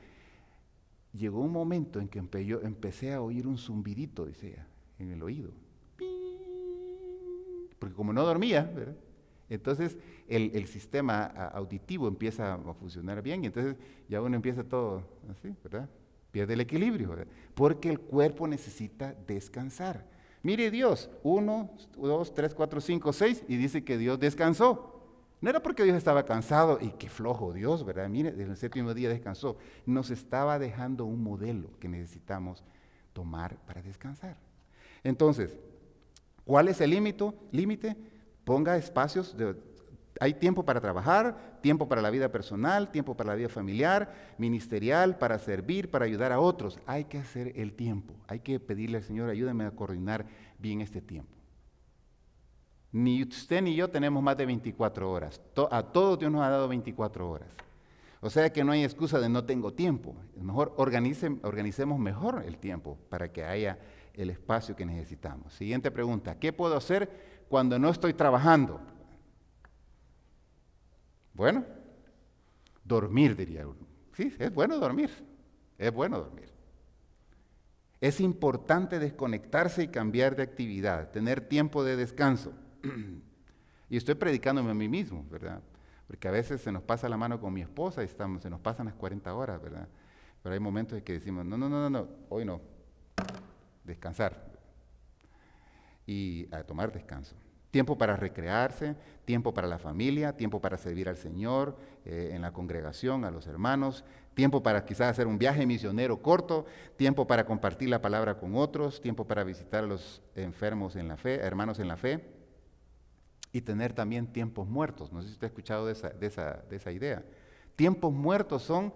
llegó un momento en que empecé a oír un zumbidito, dice ella, en el oído. Porque como no dormía, ¿verdad? Entonces el sistema auditivo empieza a funcionar bien y entonces ya uno empieza todo así, ¿verdad? Pierde el equilibrio, ¿verdad? Porque el cuerpo necesita descansar. Mire Dios, 1, 2, 3, 4, 5, 6 y dice que Dios descansó. No era porque Dios estaba cansado y qué flojo Dios, ¿verdad? Mire, desde el séptimo día descansó. Nos estaba dejando un modelo que necesitamos tomar para descansar. Entonces, ¿cuál es el límite? Ponga espacios, hay tiempo para trabajar, tiempo para la vida personal, tiempo para la vida familiar, ministerial, para servir, para ayudar a otros. Hay que hacer el tiempo, hay que pedirle al Señor, ayúdame a coordinar bien este tiempo. Ni usted ni yo tenemos más de 24 horas. A todos Dios nos ha dado 24 horas. O sea que no hay excusa de no tengo tiempo. Mejor organicemos mejor el tiempo para que haya el espacio que necesitamos. Siguiente pregunta, ¿qué puedo hacer cuando no estoy trabajando? Bueno, dormir, diría uno. Sí, es bueno dormir. Es bueno dormir. Es importante desconectarse y cambiar de actividad, tener tiempo de descanso. Y estoy predicándome a mí mismo, ¿verdad? Porque a veces se nos pasa la mano con mi esposa y se nos pasan las 40 horas, ¿verdad? Pero hay momentos en que decimos, no, hoy no, descansar y a tomar descanso. Tiempo para recrearse, tiempo para la familia, tiempo para servir al Señor, en la congregación, a los hermanos, tiempo para quizás hacer un viaje misionero corto, tiempo para compartir la palabra con otros, tiempo para visitar a los enfermos en la fe, hermanos en la fe, y tener también tiempos muertos. No sé si usted ha escuchado de esa idea. Tiempos muertos son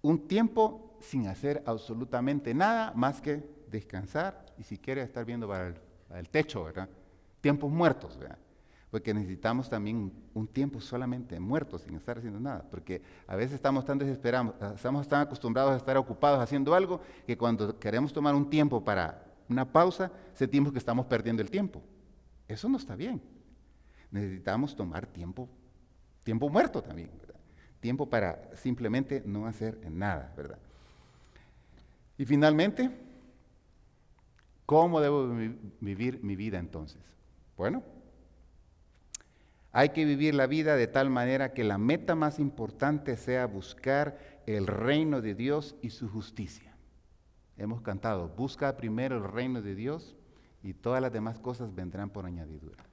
un tiempo sin hacer absolutamente nada más que descansar y si quiere estar viendo para el techo, ¿verdad? Tiempos muertos, ¿verdad? Porque necesitamos también un tiempo solamente muerto, sin estar haciendo nada, porque a veces estamos tan desesperados, estamos tan acostumbrados a estar ocupados haciendo algo, que cuando queremos tomar un tiempo para una pausa, sentimos que estamos perdiendo el tiempo. Eso no está bien. Necesitamos tomar tiempo muerto también, ¿verdad? Tiempo para simplemente no hacer nada, ¿verdad? Y finalmente, ¿cómo debo vivir mi vida entonces? Bueno, hay que vivir la vida de tal manera que la meta más importante sea buscar el reino de Dios y su justicia. Hemos cantado, busca primero el reino de Dios y todas las demás cosas vendrán por añadidura.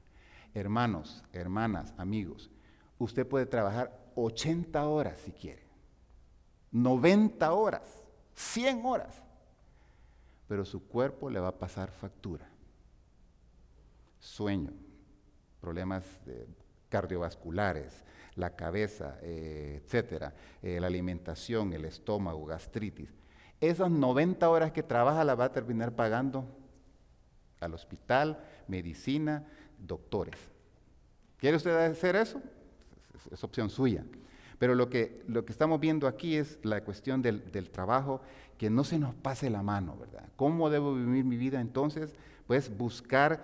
Hermanos, hermanas, amigos, usted puede trabajar 80 horas si quiere, 90 horas, 100 horas, pero su cuerpo le va a pasar factura. Sueño, problemas cardiovasculares, la cabeza, etcétera, la alimentación, el estómago, gastritis. Esas 90 horas que trabaja las va a terminar pagando al hospital, medicina, doctores. ¿Quiere usted hacer eso? Es opción suya. Pero lo que estamos viendo aquí es la cuestión del trabajo, que no se nos pase la mano, ¿verdad? ¿Cómo debo vivir mi vida entonces? Pues buscar,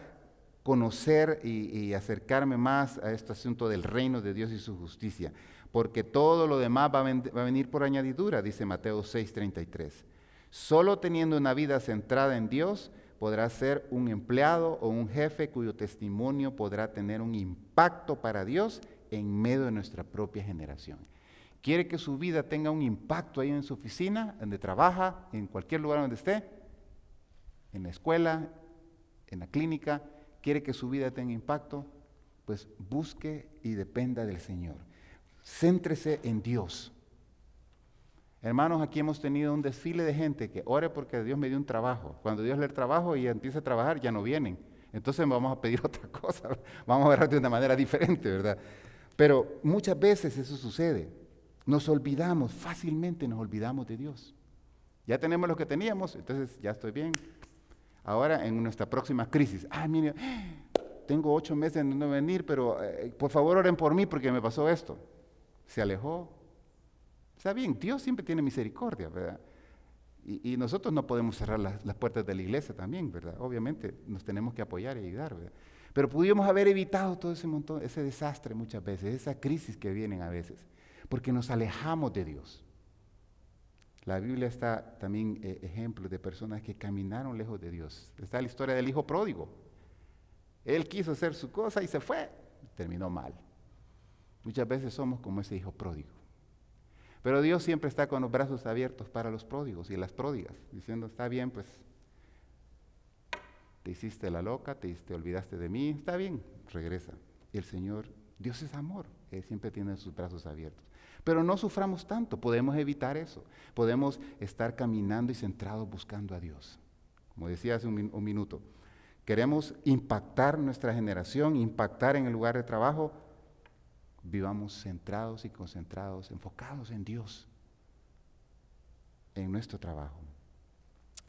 conocer y acercarme más a este asunto del reino de Dios y su justicia, porque todo lo demás va a venir por añadidura, dice Mateo 6:33. Solo teniendo una vida centrada en Dios, podrá ser un empleado o un jefe cuyo testimonio podrá tener un impacto para Dios en medio de nuestra propia generación. ¿Quiere que su vida tenga un impacto ahí en su oficina, donde trabaja, en cualquier lugar donde esté? En la escuela, en la clínica. ¿Quiere que su vida tenga impacto? Pues busque y dependa del Señor. Céntrese en Dios. Hermanos, aquí hemos tenido un desfile de gente que ore porque Dios me dio un trabajo. Cuando Dios le da el trabajo y empieza a trabajar, ya no vienen. Entonces vamos a pedir otra cosa, vamos a ver de una manera diferente, ¿verdad? Pero muchas veces eso sucede. Nos olvidamos, fácilmente nos olvidamos de Dios. Ya tenemos lo que teníamos, entonces ya estoy bien. Ahora en nuestra próxima crisis, mire, tengo 8 meses de no venir, pero por favor oren por mí porque me pasó esto. Se alejó. Está bien, Dios siempre tiene misericordia, ¿verdad? Y nosotros no podemos cerrar las puertas de la iglesia también, ¿verdad? Obviamente nos tenemos que apoyar y ayudar, ¿verdad? Pero pudimos haber evitado todo ese montón, ese desastre muchas veces, esa crisis que vienen a veces, porque nos alejamos de Dios. La Biblia está también ejemplos de personas que caminaron lejos de Dios. Está la historia del hijo pródigo. Él quiso hacer su cosa y se fue, terminó mal. Muchas veces somos como ese hijo pródigo. Pero Dios siempre está con los brazos abiertos para los pródigos y las pródigas, diciendo, está bien, pues, te hiciste la loca, te olvidaste de mí, está bien, regresa. Y el Señor, Dios es amor, Él siempre tiene sus brazos abiertos. Pero no suframos tanto, podemos evitar eso. Podemos estar caminando y centrados buscando a Dios. Como decía hace un minuto, queremos impactar nuestra generación, impactar en el lugar de trabajo. Vivamos centrados y concentrados, enfocados en Dios, en nuestro trabajo.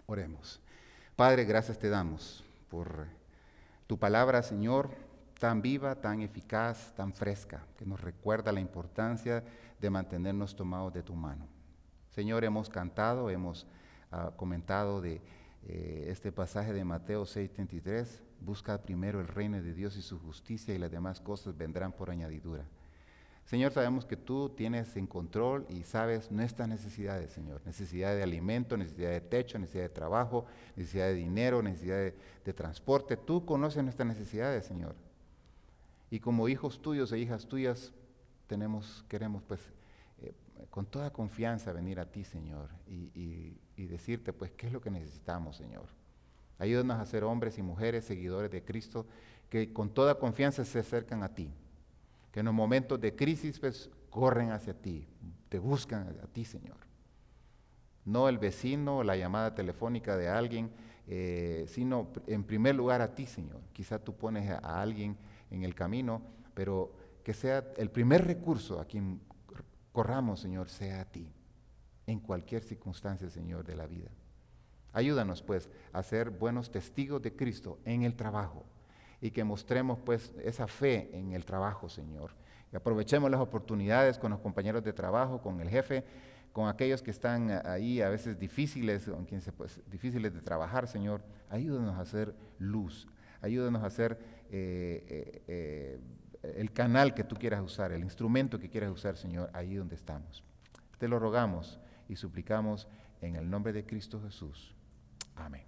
Oremos. Padre, gracias te damos por tu palabra, Señor, tan viva, tan eficaz, tan fresca, que nos recuerda la importancia de mantenernos tomados de tu mano. Señor, hemos cantado, hemos comentado de este pasaje de Mateo 6:33, busca primero el reino de Dios y su justicia y las demás cosas vendrán por añadidura. Señor, sabemos que tú tienes en control y sabes nuestras necesidades, Señor. Necesidad de alimento, necesidad de techo, necesidad de trabajo, necesidad de dinero, necesidad de transporte. Tú conoces nuestras necesidades, Señor. Y como hijos tuyos e hijas tuyas, queremos pues con toda confianza venir a ti, Señor, y decirte pues qué es lo que necesitamos, Señor. Ayúdanos a ser hombres y mujeres seguidores de Cristo que con toda confianza se acercan a ti. Que en los momentos de crisis pues corren hacia ti, te buscan a ti, Señor. No el vecino o la llamada telefónica de alguien, sino en primer lugar a ti, Señor. Quizá tú pones a alguien en el camino, pero que sea el primer recurso a quien corramos, Señor, sea a ti, en cualquier circunstancia, Señor, de la vida. Ayúdanos pues a ser buenos testigos de Cristo en el trabajo. Y que mostremos pues esa fe en el trabajo, Señor. Que aprovechemos las oportunidades con los compañeros de trabajo, con el jefe, con aquellos que están ahí a veces difíciles, difíciles de trabajar, Señor. Ayúdanos a hacer luz, ayúdanos a hacer el canal que tú quieras usar, el instrumento que quieras usar, Señor, ahí donde estamos. Te lo rogamos y suplicamos en el nombre de Cristo Jesús. Amén.